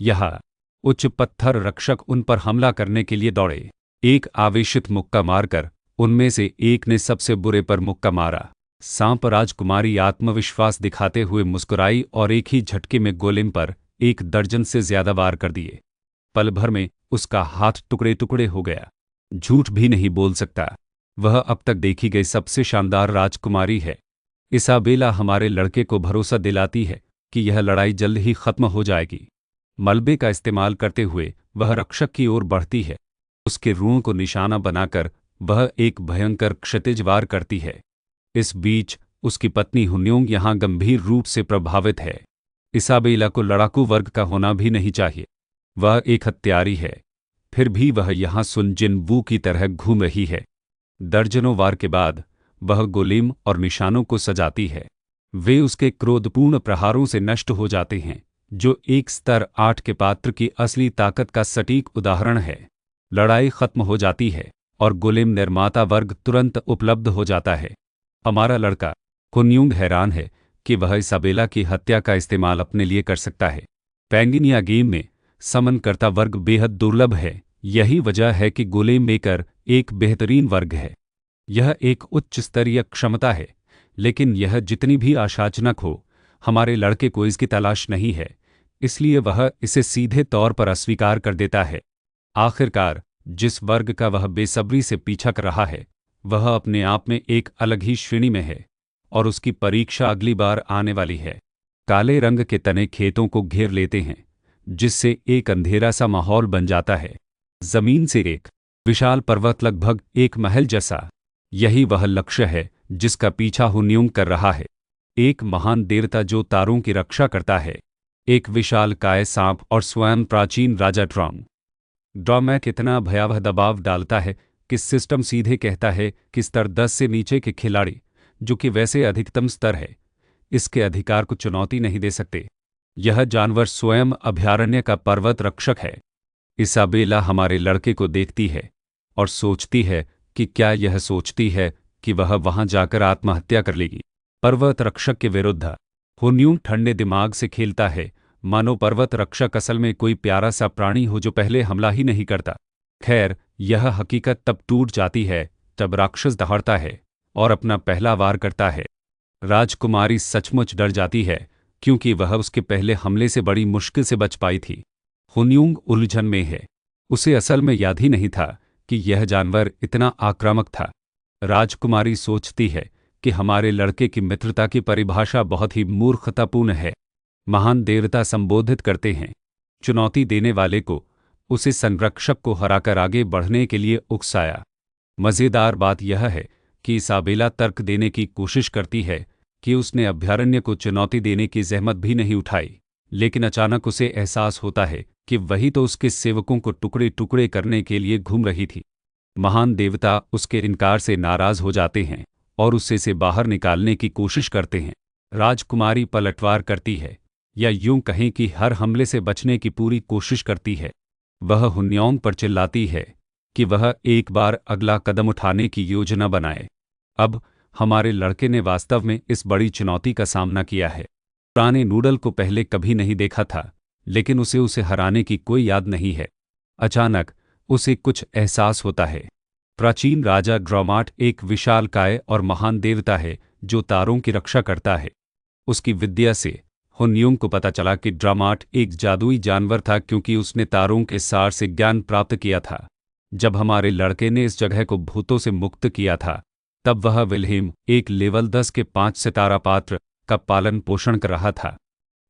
यह उच्च पत्थर रक्षक उन पर हमला करने के लिए दौड़े। एक आवेशित मुक्का मारकर उनमें से एक ने सबसे बुरे पर मुक्का मारा। सांप राजकुमारी आत्मविश्वास दिखाते हुए मुस्कुराई और एक ही झटके में गोलेम पर 1 दर्जन से ज्यादा वार कर दिए। पल भर में उसका हाथ टुकड़े टुकड़े हो गया। झूठ भी नहीं बोल सकता, वह अब तक देखी गई सबसे शानदार राजकुमारी है। इसाबेला हमारे लड़के को भरोसा दिलाती है कि यह लड़ाई जल्द ही खत्म हो जाएगी। मलबे का इस्तेमाल करते हुए वह रक्षक की ओर बढ़ती है। उसके रूह को निशाना बनाकर वह एक भयंकर क्षितिज वार करती है। इस बीच उसकी पत्नी हुन्योंग यहाँ गंभीर रूप से प्रभावित है। इसाबेला को लड़ाकू वर्ग का होना भी नहीं चाहिए, वह एक हत्यारी है, फिर भी वह यहाँ सुन जिन वू की तरह घूम रही है। दर्जनों वार के बाद वह गोलेम और निशानों को सजाती है। वे उसके क्रोधपूर्ण प्रहारों से नष्ट हो जाते हैं, जो एक स्तर 8 के पात्र की असली ताकत का सटीक उदाहरण है। लड़ाई खत्म हो जाती है और गोलेम निर्माता वर्ग तुरंत उपलब्ध हो जाता है। हमारा लड़का हुन्योंग हैरान है कि वह इसाबेला की हत्या का इस्तेमाल अपने लिए कर सकता है। पैंगिनिया गेम में समनकर्ता वर्ग बेहद दुर्लभ है। यही वजह है कि गोलेम मेकर एक बेहतरीन वर्ग है। यह एक उच्च स्तरीय क्षमता है, लेकिन यह जितनी भी आशाजनक हो, हमारे लड़के को इसकी तलाश नहीं है, इसलिए वह इसे सीधे तौर पर अस्वीकार कर देता है। आखिरकार जिस वर्ग का वह बेसब्री से पीछा कर रहा है, वह अपने आप में एक अलग ही श्रेणी में है और उसकी परीक्षा अगली बार आने वाली है। काले रंग के तने खेतों को घेर लेते हैं, जिससे एक अंधेरा सा माहौल बन जाता है। जमीन से एक विशाल पर्वत, लगभग एक महल जैसा, यही वह लक्ष्य है जिसका पीछा हुन्योंग कर रहा है। एक महान देवता जो तारों की रक्षा करता है, एक विशाल काय सांप और स्वयं प्राचीन राजा ड्रॉमैक इतना भयावह दबाव डालता है कि सिस्टम सीधे कहता है कि स्तर 10 से नीचे के खिलाड़ी, जो कि वैसे अधिकतम स्तर है, इसके अधिकार को चुनौती नहीं दे सकते। यह जानवर स्वयं अभयारण्य का पर्वत रक्षक है। इसाबेला हमारे लड़के को देखती है और सोचती है कि क्या यह सोचती है कि वह वहां जाकर आत्महत्या कर लेगी। पर्वत रक्षक के विरुद्ध हुन्योंग ठंडे दिमाग से खेलता है, मानो पर्वत रक्षक असल में कोई प्यारा सा प्राणी हो जो पहले हमला ही नहीं करता। खैर, यह हकीकत तब टूट जाती है जब राक्षस दहाड़ता है और अपना पहला वार करता है। राजकुमारी सचमुच डर जाती है, क्योंकि वह उसके पहले हमले से बड़ी मुश्किल से बच पाई थी। हुन्योंग उलझन में है, उसे असल में याद ही नहीं था कि यह जानवर इतना आक्रामक था। राजकुमारी सोचती है कि हमारे लड़के की मित्रता की परिभाषा बहुत ही मूर्खतापूर्ण है। महान देवता संबोधित करते हैं, चुनौती देने वाले को उसे संरक्षक को हराकर आगे बढ़ने के लिए उकसाया। मज़ेदार बात यह है कि इसाबेला तर्क देने की कोशिश करती है कि उसने अभयारण्य को चुनौती देने की जहमत भी नहीं उठाई, लेकिन अचानक उसे एहसास होता है कि वही तो उसके सेवकों को टुकड़े टुकड़े करने के लिए घूम रही थी। महान देवता उसके इनकार से नाराज हो जाते हैं और उसे से बाहर निकालने की कोशिश करते हैं। राजकुमारी पलटवार करती है, या यूं कहें कि हर हमले से बचने की पूरी कोशिश करती है। वह हुन्योंग पर चिल्लाती है कि वह एक बार अगला कदम उठाने की योजना बनाए। अब हमारे लड़के ने वास्तव में इस बड़ी चुनौती का सामना किया है। पुराने नूडल को पहले कभी नहीं देखा था, लेकिन उसे हराने की कोई याद नहीं है। अचानक उसे कुछ एहसास होता है। प्राचीन राजा ड्रॉमाट एक विशालकाय और महान देवता है जो तारों की रक्षा करता है। उसकी विद्या से हुन्योंग को पता चला कि ड्रॉमाट एक जादुई जानवर था, क्योंकि उसने तारों के सार से ज्ञान प्राप्त किया था। जब हमारे लड़के ने इस जगह को भूतों से मुक्त किया था, तब वह विल्हेम एक लेवल 10 के 5 सितारा पात्र का पालन पोषण कर रहा था।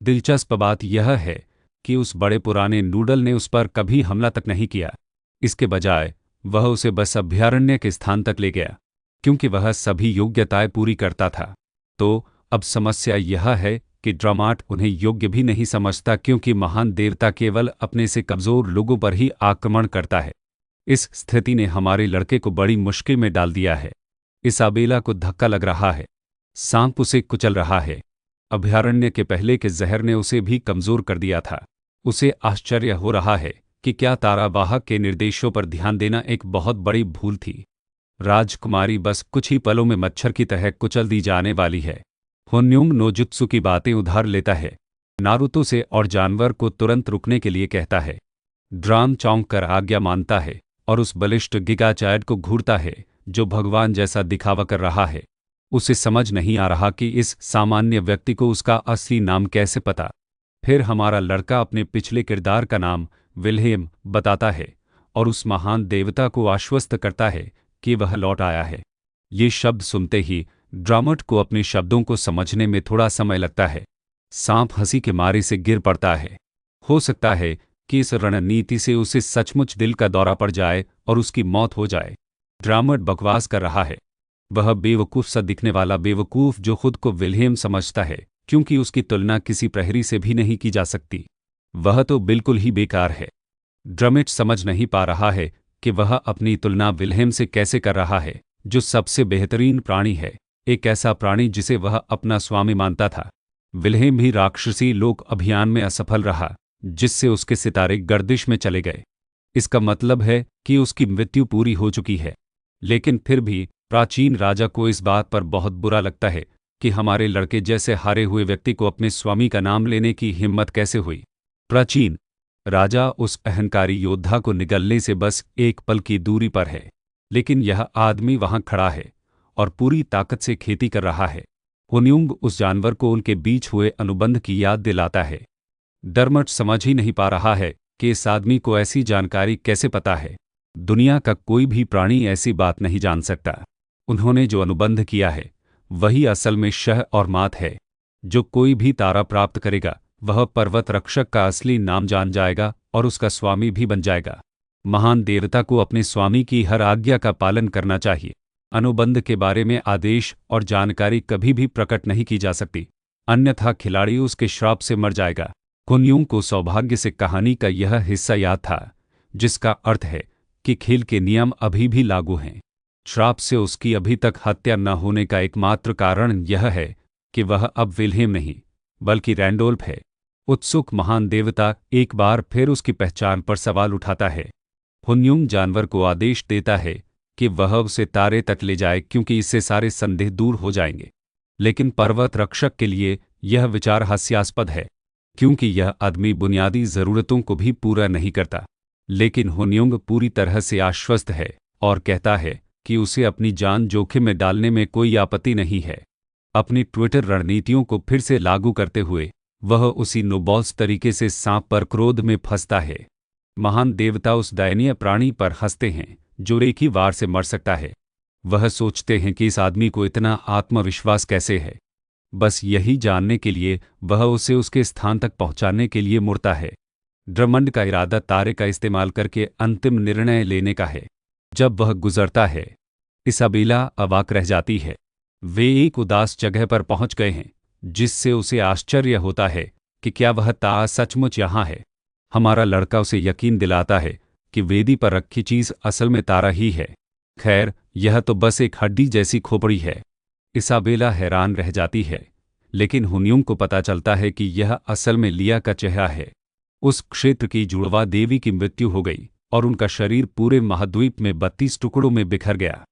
दिलचस्प बात यह है कि उस बड़े पुराने नूडल ने उस पर कभी हमला तक नहीं किया। इसके बजाय वह उसे बस अभयारण्य के स्थान तक ले गया, क्योंकि वह सभी योग्यताएं पूरी करता था। तो अब समस्या यह है कि ड्रॉमाट उन्हें योग्य भी नहीं समझता, क्योंकि महान देवता केवल अपने से कमजोर लोगों पर ही आक्रमण करता है। इस स्थिति ने हमारे लड़के को बड़ी मुश्किल में डाल दिया है। इसाबेला को धक्का लग रहा है, सांप उसे कुचल रहा है। अभयारण्य के पहले के जहर ने उसे भी कमजोर कर दिया था। उसे आश्चर्य हो रहा है कि क्या तारावाहक के निर्देशों पर ध्यान देना एक बहुत बड़ी भूल थी। राजकुमारी बस कुछ ही पलों में मच्छर की तरह कुचल दी जाने वाली है। हुन्योंग नोजुत्सु की बातें उधार लेता है, नारुतो से और जानवर को तुरंत रुकने के लिए कहता है। ड्राम चौंक कर आज्ञा मानता है और उस बलिष्ठ गिगाचायड को घूरता है जो भगवान जैसा दिखावा कर रहा है। उसे समझ नहीं आ रहा कि इस सामान्य व्यक्ति को उसका असली नाम कैसे पता। फिर हमारा लड़का अपने पिछले किरदार का नाम विल्हेम बताता है और उस महान देवता को आश्वस्त करता है कि वह लौट आया है। ये शब्द सुनते ही ड्रामट को अपने शब्दों को समझने में थोड़ा समय लगता है। सांप हंसी के मारे से गिर पड़ता है। हो सकता है कि इस रणनीति से उसे सचमुच दिल का दौरा पड़ जाए और उसकी मौत हो जाए। ड्रामट बकवास कर रहा है। वह बेवकूफ सा दिखने वाला बेवकूफ जो खुद को विल्हेम समझता है, क्योंकि उसकी तुलना किसी प्रहरी से भी नहीं की जा सकती। वह तो बिल्कुल ही बेकार है। ड्रमिट समझ नहीं पा रहा है कि वह अपनी तुलना विल्हेम से कैसे कर रहा है, जो सबसे बेहतरीन प्राणी है, एक ऐसा प्राणी जिसे वह अपना स्वामी मानता था। विल्हेम भी राक्षसी लोक अभियान में असफल रहा, जिससे उसके सितारे गर्दिश में चले गए। इसका मतलब है कि उसकी मृत्यु पूरी हो चुकी है। लेकिन फिर भी प्राचीन राजा को इस बात पर बहुत बुरा लगता है कि हमारे लड़के जैसे हारे हुए व्यक्ति को अपने स्वामी का नाम लेने की हिम्मत कैसे हुई। प्राचीन राजा उस अहंकारी योद्धा को निगलने से बस एक पल की दूरी पर है, लेकिन यह आदमी वहां खड़ा है और पूरी ताकत से खेती कर रहा है। हुन्युंग उस जानवर को उनके बीच हुए अनुबंध की याद दिलाता है। डरमट समझ ही नहीं पा रहा है कि इस आदमी को ऐसी जानकारी कैसे पता है। दुनिया का कोई भी प्राणी ऐसी बात नहीं जान सकता। उन्होंने जो अनुबंध किया है वही असल में शह और मात है। जो कोई भी तारा प्राप्त करेगा वह पर्वत रक्षक का असली नाम जान जाएगा और उसका स्वामी भी बन जाएगा। महान देवता को अपने स्वामी की हर आज्ञा का पालन करना चाहिए। अनुबंध के बारे में आदेश और जानकारी कभी भी प्रकट नहीं की जा सकती, अन्यथा खिलाड़ी उसके श्राप से मर जाएगा। हुन्युंग को सौभाग्य से कहानी का यह हिस्सा याद था, जिसका अर्थ है कि खेल के नियम अभी भी लागू हैं। श्राप से उसकी अभी तक हत्या न होने का एकमात्र कारण यह है कि वह अब विल्हेम नहीं बल्कि रैंडोल्फ है। उत्सुक महान देवता एक बार फिर उसकी पहचान पर सवाल उठाता है। हुन्युंग जानवर को आदेश देता है कि वह उसे तारे तक ले जाए, क्योंकि इससे सारे संदेह दूर हो जाएंगे। लेकिन पर्वत रक्षक के लिए यह विचार हास्यास्पद है, क्योंकि यह आदमी बुनियादी ज़रूरतों को भी पूरा नहीं करता। लेकिन हुन्युंग पूरी तरह से आश्वस्त है और कहता है कि उसे अपनी जान जोखिम में डालने में कोई आपत्ति नहीं है। अपनी ट्विटर रणनीतियों को फिर से लागू करते हुए वह उसी नोबॉल्स तरीके से सांप पर क्रोध में फंसता है। महान देवता उस दयनीय प्राणी पर हंसते हैं जो एक ही वार से मर सकता है। वह सोचते हैं कि इस आदमी को इतना आत्मविश्वास कैसे है। बस यही जानने के लिए वह उसे उसके स्थान तक पहुंचाने के लिए मुड़ता है। ड्रमंड का इरादा तारे का इस्तेमाल करके अंतिम निर्णय लेने का है। जब वह गुजरता है, इसाबेला अवाक रह जाती है। वे एक उदास जगह पर पहुंच गए हैं, जिससे उसे आश्चर्य होता है कि क्या वह तारा सचमुच यहाँ है। हमारा लड़का उसे यकीन दिलाता है कि वेदी पर रखी चीज़ असल में तारा ही है। खैर, यह तो बस एक हड्डी जैसी खोपड़ी है। इसाबेला हैरान रह जाती है, लेकिन हुन्युंग को पता चलता है कि यह असल में लिया का चेहरा है। उस क्षेत्र की जुड़वा देवी की मृत्यु हो गई और उनका शरीर पूरे महाद्वीप में 32 टुकड़ों में बिखर गया।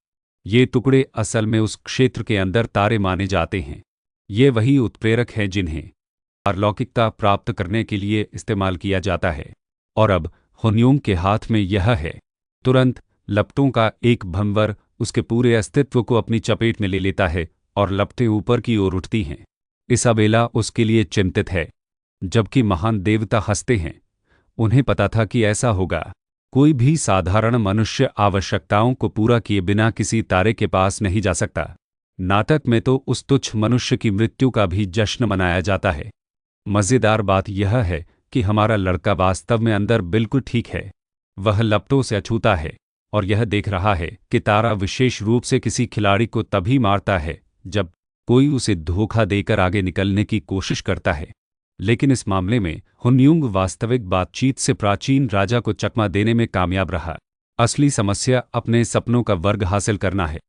ये टुकड़े असल में उस क्षेत्र के अंदर तारे माने जाते हैं। ये वही उत्प्रेरक हैं जिन्हें अलौकिकता प्राप्त करने के लिए इस्तेमाल किया जाता है। और अब हुन्युंग के हाथ में यह है। तुरंत लपटों का एक भंवर उसके पूरे अस्तित्व को अपनी चपेट में ले लेता है और लपटें ऊपर की ओर उठती हैं। इसाबेला उसके लिए चिंतित है, जबकि महान देवता हंसते हैं। उन्हें पता था कि ऐसा होगा। कोई भी साधारण मनुष्य आवश्यकताओं को पूरा किए बिना किसी तारे के पास नहीं जा सकता। नाटक में तो उस तुच्छ मनुष्य की मृत्यु का भी जश्न मनाया जाता है। मज़ेदार बात यह है कि हमारा लड़का वास्तव में अंदर बिल्कुल ठीक है। वह लपटों से अछूता है और यह देख रहा है कि तारा विशेष रूप से किसी खिलाड़ी को तभी मारता है जब कोई उसे धोखा देकर आगे निकलने की कोशिश करता है। लेकिन इस मामले में हुन्युंग वास्तविक बातचीत से प्राचीन राजा को चकमा देने में कामयाब रहा। असली समस्या अपने सपनों का वर्ग हासिल करना है।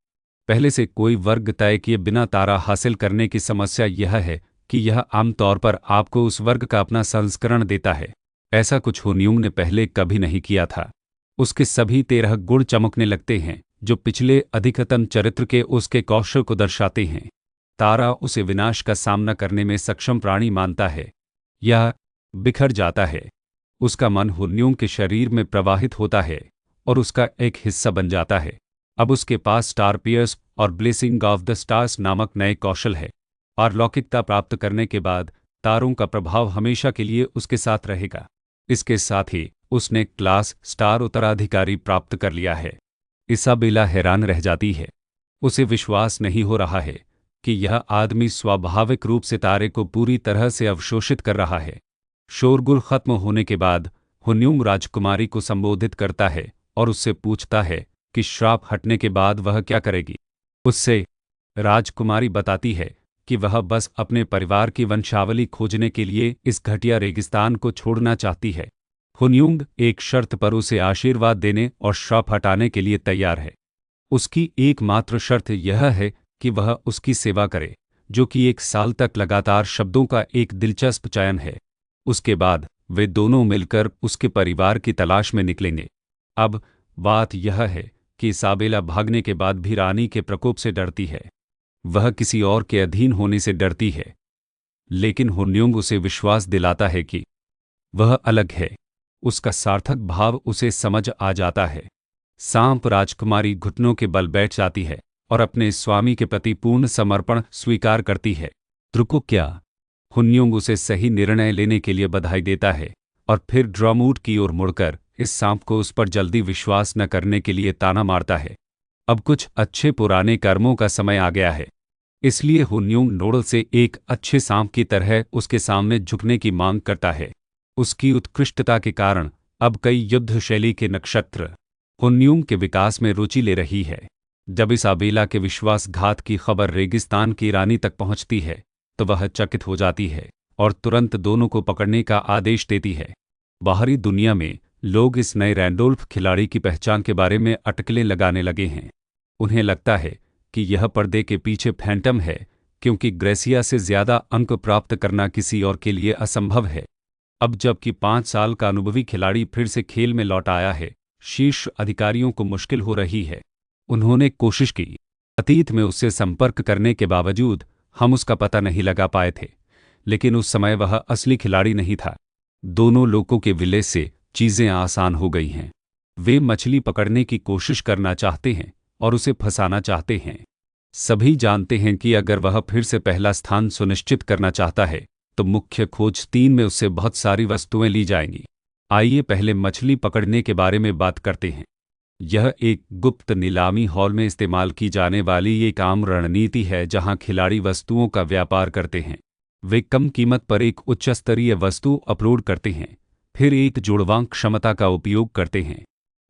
पहले से कोई वर्ग तय किए बिना तारा हासिल करने की समस्या यह है कि यह आमतौर पर आपको उस वर्ग का अपना संस्करण देता है। ऐसा कुछ हुन्युंग ने पहले कभी नहीं किया था। उसके सभी 13 गुण चमकने लगते हैं जो पिछले अधिकतम चरित्र के उसके कौशल को दर्शाते हैं। तारा उसे विनाश का सामना करने में सक्षम प्राणी मानता है। यह बिखर जाता है। उसका मन हुन्यूंग के शरीर में प्रवाहित होता है और उसका एक हिस्सा बन जाता है। अब उसके पास स्टार पियर्स और ब्लेसिंग ऑफ द स्टार्स नामक नए कौशल है, और लौकिकता प्राप्त करने के बाद तारों का प्रभाव हमेशा के लिए उसके साथ रहेगा। इसके साथ ही उसने क्लास स्टार उत्तराधिकारी प्राप्त कर लिया है। इसाबेला हैरान रह जाती है। उसे विश्वास नहीं हो रहा है कि यह आदमी स्वाभाविक रूप से तारे को पूरी तरह से अवशोषित कर रहा है। शोरगुल खत्म होने के बाद हुन्यूंग राजकुमारी को संबोधित करता है और उससे पूछता है कि श्राप हटने के बाद वह क्या करेगी। उससे राजकुमारी बताती है कि वह बस अपने परिवार की वंशावली खोजने के लिए इस घटिया रेगिस्तान को छोड़ना चाहती है। हुन्यूंग एक शर्त पर उसे आशीर्वाद देने और श्राप हटाने के लिए तैयार है। उसकी एकमात्र शर्त यह है कि वह उसकी सेवा करे, जो कि 1 साल तक लगातार शब्दों का एक दिलचस्प चयन है। उसके बाद वे दोनों मिलकर उसके परिवार की तलाश में निकलेंगे। अब बात यह है कि इसाबेला भागने के बाद भी रानी के प्रकोप से डरती है। वह किसी और के अधीन होने से डरती है, लेकिन हुन्यूंग उसे विश्वास दिलाता है कि वह अलग है। उसका सार्थक भाव उसे समझ आ जाता है। सांप राजकुमारी घुटनों के बल बैठ जाती है और अपने स्वामी के प्रति पूर्ण समर्पण स्वीकार करती है। रुको क्या? हुन्यूंग उसे सही निर्णय लेने के लिए बधाई देता है और फिर ड्रॉमूट की ओर मुड़कर इस सांप को उस पर जल्दी विश्वास न करने के लिए ताना मारता है। अब कुछ अच्छे पुराने कर्मों का समय आ गया है, इसलिए हुन्यूंग नोडल से एक अच्छे सांप की तरह उसके सामने झुकने की मांग करता है। उसकी उत्कृष्टता के कारण अब कई युद्ध शैली के नक्षत्र हुन्यूंग के विकास में रुचि ले रही है। जब इसाबेला के विश्वासघात की खबर रेगिस्तान की रानी तक पहुंचती है तो वह चकित हो जाती है और तुरंत दोनों को पकड़ने का आदेश देती है। बाहरी दुनिया में लोग इस नए रैंडोल्फ खिलाड़ी की पहचान के बारे में अटकलें लगाने लगे हैं। उन्हें लगता है कि यह पर्दे के पीछे फैंटम है, क्योंकि ग्रेसिया से ज़्यादा अंक प्राप्त करना किसी और के लिए असंभव है। अब जबकि 5 साल का अनुभवी खिलाड़ी फिर से खेल में लौट आया है, शीर्ष अधिकारियों को मुश्किल हो रही है। उन्होंने कोशिश की, अतीत में उससे संपर्क करने के बावजूद हम उसका पता नहीं लगा पाए थे, लेकिन उस समय वह असली खिलाड़ी नहीं था। दोनों लोगों के विलय से चीज़ें आसान हो गई हैं। वे मछली पकड़ने की कोशिश करना चाहते हैं और उसे फंसाना चाहते हैं। सभी जानते हैं कि अगर वह फिर से पहला स्थान सुनिश्चित करना चाहता है तो मुख्य खोज 3 में उससे बहुत सारी वस्तुएं ली जाएंगी। आइए पहले मछली पकड़ने के बारे में बात करते हैं। यह एक गुप्त नीलामी हॉल में इस्तेमाल की जाने वाली एक आम रणनीति है जहां खिलाड़ी वस्तुओं का व्यापार करते हैं। वे कम कीमत पर एक उच्च स्तरीय वस्तु अपलोड करते हैं, फिर एक जुड़वां क्षमता का उपयोग करते हैं।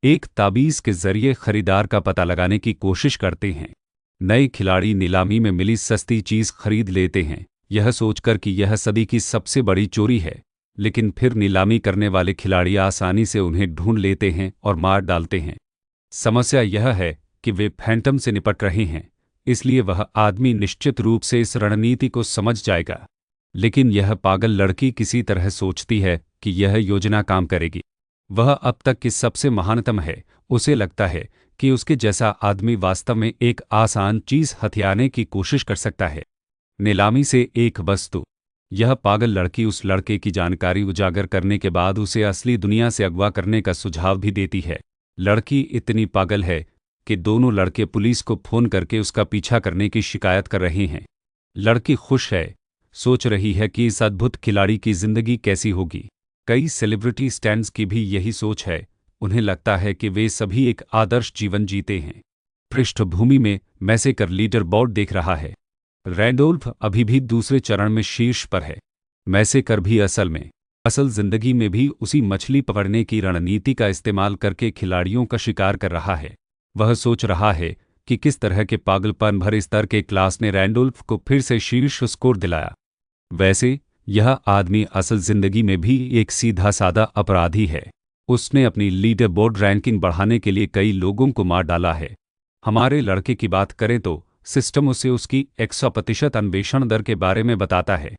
एक ताबीज़ के जरिए खरीदार का पता लगाने की कोशिश करते हैं। नए खिलाड़ी नीलामी में मिली सस्ती चीज़ खरीद लेते हैं, यह सोचकर कि यह सदी की सबसे बड़ी चोरी है, लेकिन फिर नीलामी करने वाले खिलाड़ी आसानी से उन्हें ढूंढ लेते हैं और मार डालते हैं। समस्या यह है कि वे फैंटम से निपट रहे हैं, इसलिए वह आदमी निश्चित रूप से इस रणनीति को समझ जाएगा। लेकिन यह पागल लड़की किसी तरह सोचती है कि यह योजना काम करेगी। वह अब तक की सबसे महानतम है। उसे लगता है कि उसके जैसा आदमी वास्तव में एक आसान चीज़ हथियाने की कोशिश कर सकता है। नीलामी से एक वस्तु। यह पागल लड़की उस लड़के की जानकारी उजागर करने के बाद उसे असली दुनिया से अगवा करने का सुझाव भी देती है। लड़की इतनी पागल है कि दोनों लड़के पुलिस को फ़ोन करके उसका पीछा करने की शिकायत कर रहे हैं। लड़की खुश है, सोच रही है कि इस अद्भुत खिलाड़ी की जिंदगी कैसी होगी। कई सेलिब्रिटी स्टैंड्स की भी यही सोच है। उन्हें लगता है कि वे सभी एक आदर्श जीवन जीते हैं। पृष्ठभूमि में मैसेकर लीडर बोर्ड देख रहा है। रैंडोल्फ अभी भी दूसरे चरण में शीर्ष पर है। मैसेकर भी असल जिंदगी में भी उसी मछली पकड़ने की रणनीति का इस्तेमाल करके खिलाड़ियों का शिकार कर रहा है। वह सोच रहा है कि किस तरह के पागलपन भरे स्तर के क्लास ने रैंडोल्फ को फिर से शीर्ष स्कोर दिलाया। वैसे यह आदमी असल जिंदगी में भी एक सीधा सादा अपराधी है। उसने अपनी लीडर बोर्ड रैंकिंग बढ़ाने के लिए कई लोगों को मार डाला है। हमारे लड़के की बात करें तो सिस्टम उसे उसकी 100% अन्वेषण दर के बारे में बताता है।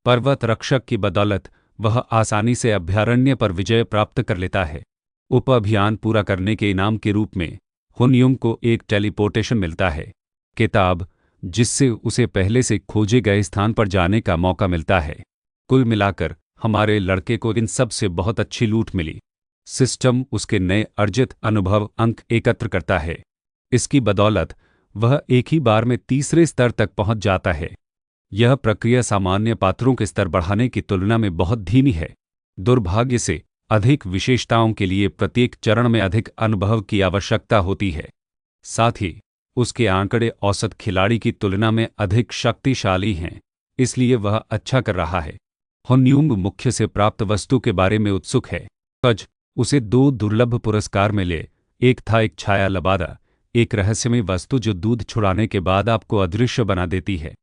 पर्वत रक्षक की बदौलत वह आसानी से अभयारण्य पर विजय प्राप्त कर लेता है। उप अभियान पूरा करने के इनाम के रूप में हुन्यूंग को एक टेलीपोर्टेशन मिलता है, किताब, जिससे उसे पहले से खोजे गए स्थान पर जाने का मौका मिलता है। कुल मिलाकर हमारे लड़के को इन सब से बहुत अच्छी लूट मिली। सिस्टम उसके नए अर्जित अनुभव अंक एकत्र करता है। इसकी बदौलत वह एक ही बार में तीसरे स्तर तक पहुंच जाता है। यह प्रक्रिया सामान्य पात्रों के स्तर बढ़ाने की तुलना में बहुत धीमी है। दुर्भाग्य से अधिक विशेषताओं के लिए प्रत्येक चरण में अधिक अनुभव की आवश्यकता होती है। साथ ही उसके आंकड़े औसत खिलाड़ी की तुलना में अधिक शक्तिशाली हैं, इसलिए वह अच्छा कर रहा है। हुनयूंग मुख्य से प्राप्त वस्तु के बारे में उत्सुक है। आज उसे 2 दुर्लभ पुरस्कार मिले। एक था एक छाया लबादा, एक रहस्यमय वस्तु जो दूध छुड़ाने के बाद आपको अदृश्य बना देती है।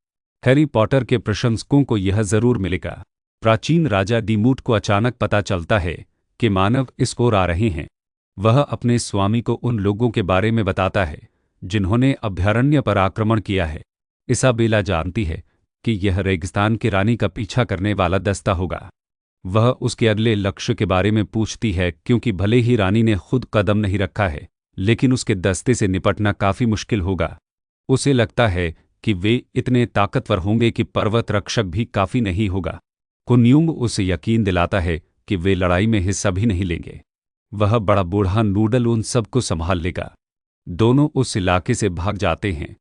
हैरी पॉटर के प्रशंसकों को यह जरूर मिलेगा। प्राचीन राजा डीमूट को अचानक पता चलता है कि मानव इस ओर आ रहे हैं। वह अपने स्वामी को उन लोगों के बारे में बताता है जिन्होंने अभयारण्य पर आक्रमण किया है। इसाबेला जानती है कि यह रेगिस्तान की रानी का पीछा करने वाला दस्ता होगा। वह उसके अगले लक्ष्य के बारे में पूछती है क्योंकि भले ही रानी ने खुद कदम नहीं रखा है, लेकिन उसके दस्ते से निपटना काफी मुश्किल होगा। उसे लगता है कि वे इतने ताकतवर होंगे कि पर्वत रक्षक भी काफी नहीं होगा। हुनयूंग उसे यकीन दिलाता है कि वे लड़ाई में हिस्सा भी नहीं लेंगे। वह बड़ा बूढ़ा नूडल उन सबको संभाल लेगा। दोनों उस इलाके से भाग जाते हैं,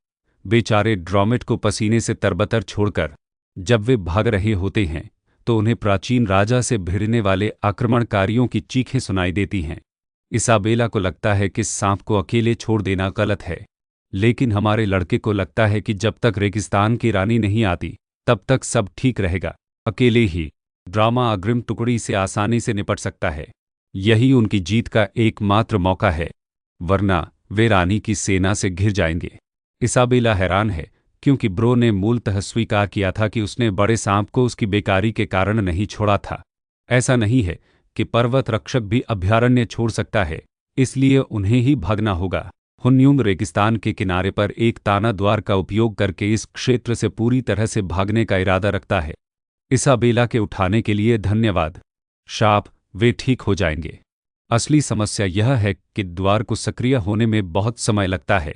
बेचारे ड्रॉमेट को पसीने से तरबतर छोड़कर। जब वे भाग रहे होते हैं तो उन्हें प्राचीन राजा से भिड़ने वाले आक्रमणकारियों की चीखें सुनाई देती हैं। इसाबेला को लगता है कि सांप को अकेले छोड़ देना गलत है, लेकिन हमारे लड़के को लगता है कि जब तक रेगिस्तान की रानी नहीं आती तब तक सब ठीक रहेगा। अकेले ही ड्रामा अग्रिम टुकड़ी से आसानी से निपट सकता है। यही उनकी जीत का एकमात्र मौका है, वरना वे रानी की सेना से घिर जाएंगे। इसाबेला हैरान है क्योंकि ब्रो ने मूलतः स्वीकार किया था कि उसने बड़े सांप को उसकी बेकारी के कारण नहीं छोड़ा था। ऐसा नहीं है कि पर्वत रक्षक भी अभयारण्य छोड़ सकता है, इसलिए उन्हें ही भागना होगा। हुनयूंग रेगिस्तान के किनारे पर एक ताना द्वार का उपयोग करके इस क्षेत्र से पूरी तरह से भागने का इरादा रखता है। इसाबेला के उठाने के लिए धन्यवाद। शाप, वे ठीक हो जाएंगे। असली समस्या यह है कि द्वार को सक्रिय होने में बहुत समय लगता है।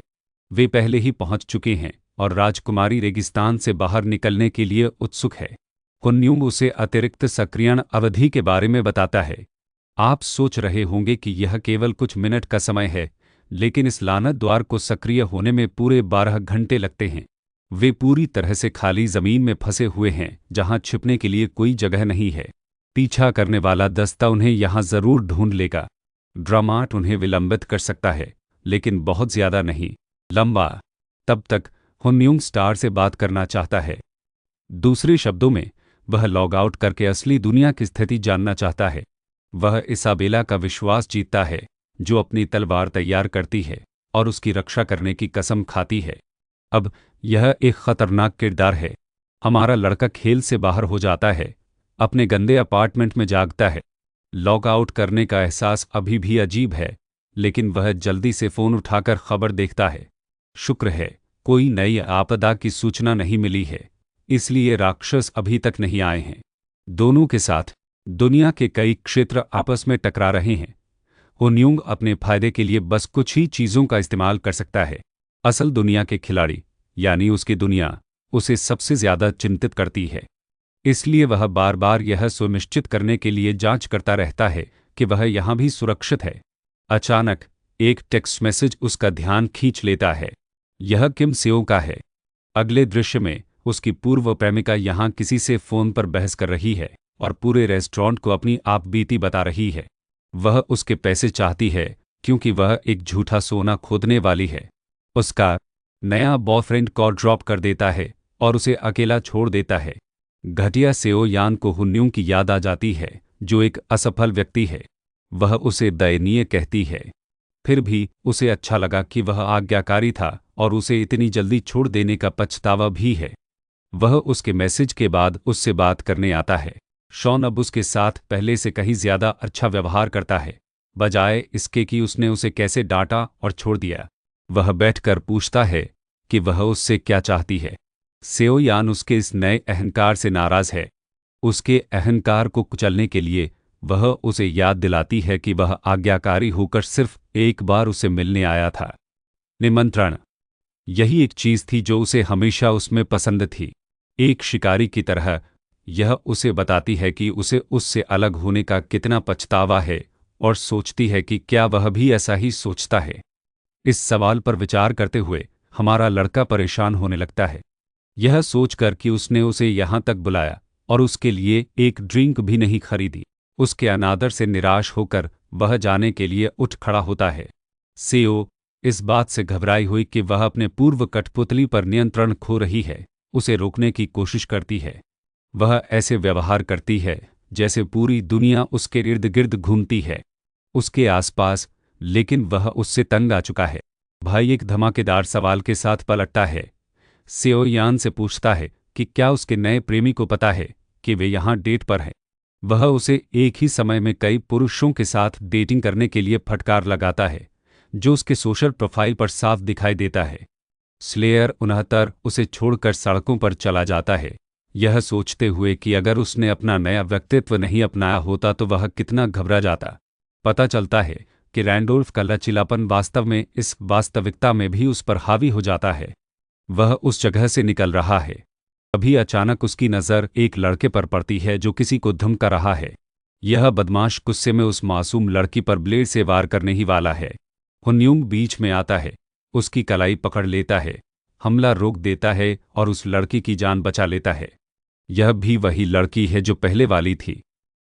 वे पहले ही पहुंच चुके हैं और राजकुमारी रेगिस्तान से बाहर निकलने के लिए उत्सुक है। हुनयूंग उसे अतिरिक्त सक्रियण अवधि के बारे में बताता है। आप सोच रहे होंगे कि यह केवल कुछ मिनट का समय है, लेकिन इस लानत द्वार को सक्रिय होने में पूरे 12 घंटे लगते हैं। वे पूरी तरह से खाली जमीन में फंसे हुए हैं जहां छिपने के लिए कोई जगह नहीं है। पीछा करने वाला दस्ता उन्हें यहां जरूर ढूंढ लेगा। ड्रामाट उन्हें विलंबित कर सकता है, लेकिन बहुत ज्यादा नहीं। लंबा। तब तक हुनयूंग स्टार से बात करना चाहता है। दूसरे शब्दों में, वह लॉग आउट करके असली दुनिया की स्थिति जानना चाहता है। वह इसाबेला का विश्वास जीतता है, जो अपनी तलवार तैयार करती है और उसकी रक्षा करने की कसम खाती है। अब यह एक खतरनाक किरदार है। हमारा लड़का खेल से बाहर हो जाता है, अपने गंदे अपार्टमेंट में जागता है। लॉग आउट करने का एहसास अभी भी अजीब है, लेकिन वह जल्दी से फोन उठाकर खबर देखता है। शुक्र है, कोई नई आपदा की सूचना नहीं मिली है, इसलिए राक्षस अभी तक नहीं आए हैं। दोनों के साथ दुनिया के कई क्षेत्र आपस में टकरा रहे हैं। हुनयूंग अपने फायदे के लिए बस कुछ ही चीजों का इस्तेमाल कर सकता है। असल दुनिया के खिलाड़ी, यानी उसकी दुनिया, उसे सबसे ज्यादा चिंतित करती है। इसलिए वह बार बार यह सुनिश्चित करने के लिए जांच करता रहता है कि वह यहां भी सुरक्षित है। अचानक एक टेक्स्ट मैसेज उसका ध्यान खींच लेता है। यह किम सेओ का है। अगले दृश्य में उसकी पूर्व प्रेमिका यहां किसी से फोन पर बहस कर रही है और पूरे रेस्टोरेंट को अपनी आप बीती बता रही है। वह उसके पैसे चाहती है क्योंकि वह एक झूठा सोना खोदने वाली है। उसका नया बॉयफ्रेंड कॉल ड्रॉप कर देता है और उसे अकेला छोड़ देता है। घटिया सेओ यान को हुनयूंग की याद आ जाती है, जो एक असफल व्यक्ति है। वह उसे दयनीय कहती है। फिर भी उसे अच्छा लगा कि वह आज्ञाकारी था और उसे इतनी जल्दी छोड़ देने का पछतावा भी है। वह उसके मैसेज के बाद उससे बात करने आता है। शॉन अब उसके साथ पहले से कहीं ज्यादा अच्छा व्यवहार करता है, बजाय इसके कि उसने उसे कैसे डांटा और छोड़ दिया। वह बैठकर पूछता है कि वह उससे क्या चाहती है। सेओ यान उसके इस नए अहंकार से नाराज है। उसके अहंकार को कुचलने के लिए वह उसे याद दिलाती है कि वह आज्ञाकारी होकर सिर्फ एक बार उसे मिलने आया था। निमंत्रण, यही एक चीज थी जो उसे हमेशा उसमें पसंद थी। एक शिकारी की तरह यह उसे बताती है कि उसे उससे अलग होने का कितना पछतावा है और सोचती है कि क्या वह भी ऐसा ही सोचता है। इस सवाल पर विचार करते हुए हमारा लड़का परेशान होने लगता है। यह सोचकर कि उसने उसे यहाँ तक बुलाया और उसके लिए एक ड्रिंक भी नहीं खरीदी, उसके अनादर से निराश होकर वह जाने के लिए उठ खड़ा होता है। सेओ इस बात से घबराई हुई कि वह अपने पूर्व कठपुतली पर नियंत्रण खो रही है, उसे रोकने की कोशिश करती है। वह ऐसे व्यवहार करती है जैसे पूरी दुनिया उसके इर्द गिर्द घूमती है, उसके आसपास, लेकिन वह उससे तंग आ चुका है। भाई एक धमाकेदार सवाल के साथ पलटता है। सेओ यान से पूछता है कि क्या उसके नए प्रेमी को पता है कि वे यहाँ डेट पर हैं। वह उसे एक ही समय में कई पुरुषों के साथ डेटिंग करने के लिए फटकार लगाता है, जो उसके सोशल प्रोफाइल पर साफ दिखाई देता है। स्लेयर 69 उसे छोड़कर सड़कों पर चला जाता है, यह सोचते हुए कि अगर उसने अपना नया व्यक्तित्व नहीं अपनाया होता तो वह कितना घबरा जाता। पता चलता है कि रैंडोल्फ का लचीलापन वास्तव में इस वास्तविकता में भी उस पर हावी हो जाता है। वह उस जगह से निकल रहा है, तभी अचानक उसकी नज़र एक लड़के पर पड़ती है जो किसी को धमका रहा है। यह बदमाश गुस्से में उस मासूम लड़की पर ब्लेड से वार करने ही वाला है। हुनयूंग बीच में आता है, उसकी कलाई पकड़ लेता है, हमला रोक देता है और उस लड़की की जान बचा लेता है। यह भी वही लड़की है जो पहले वाली थी।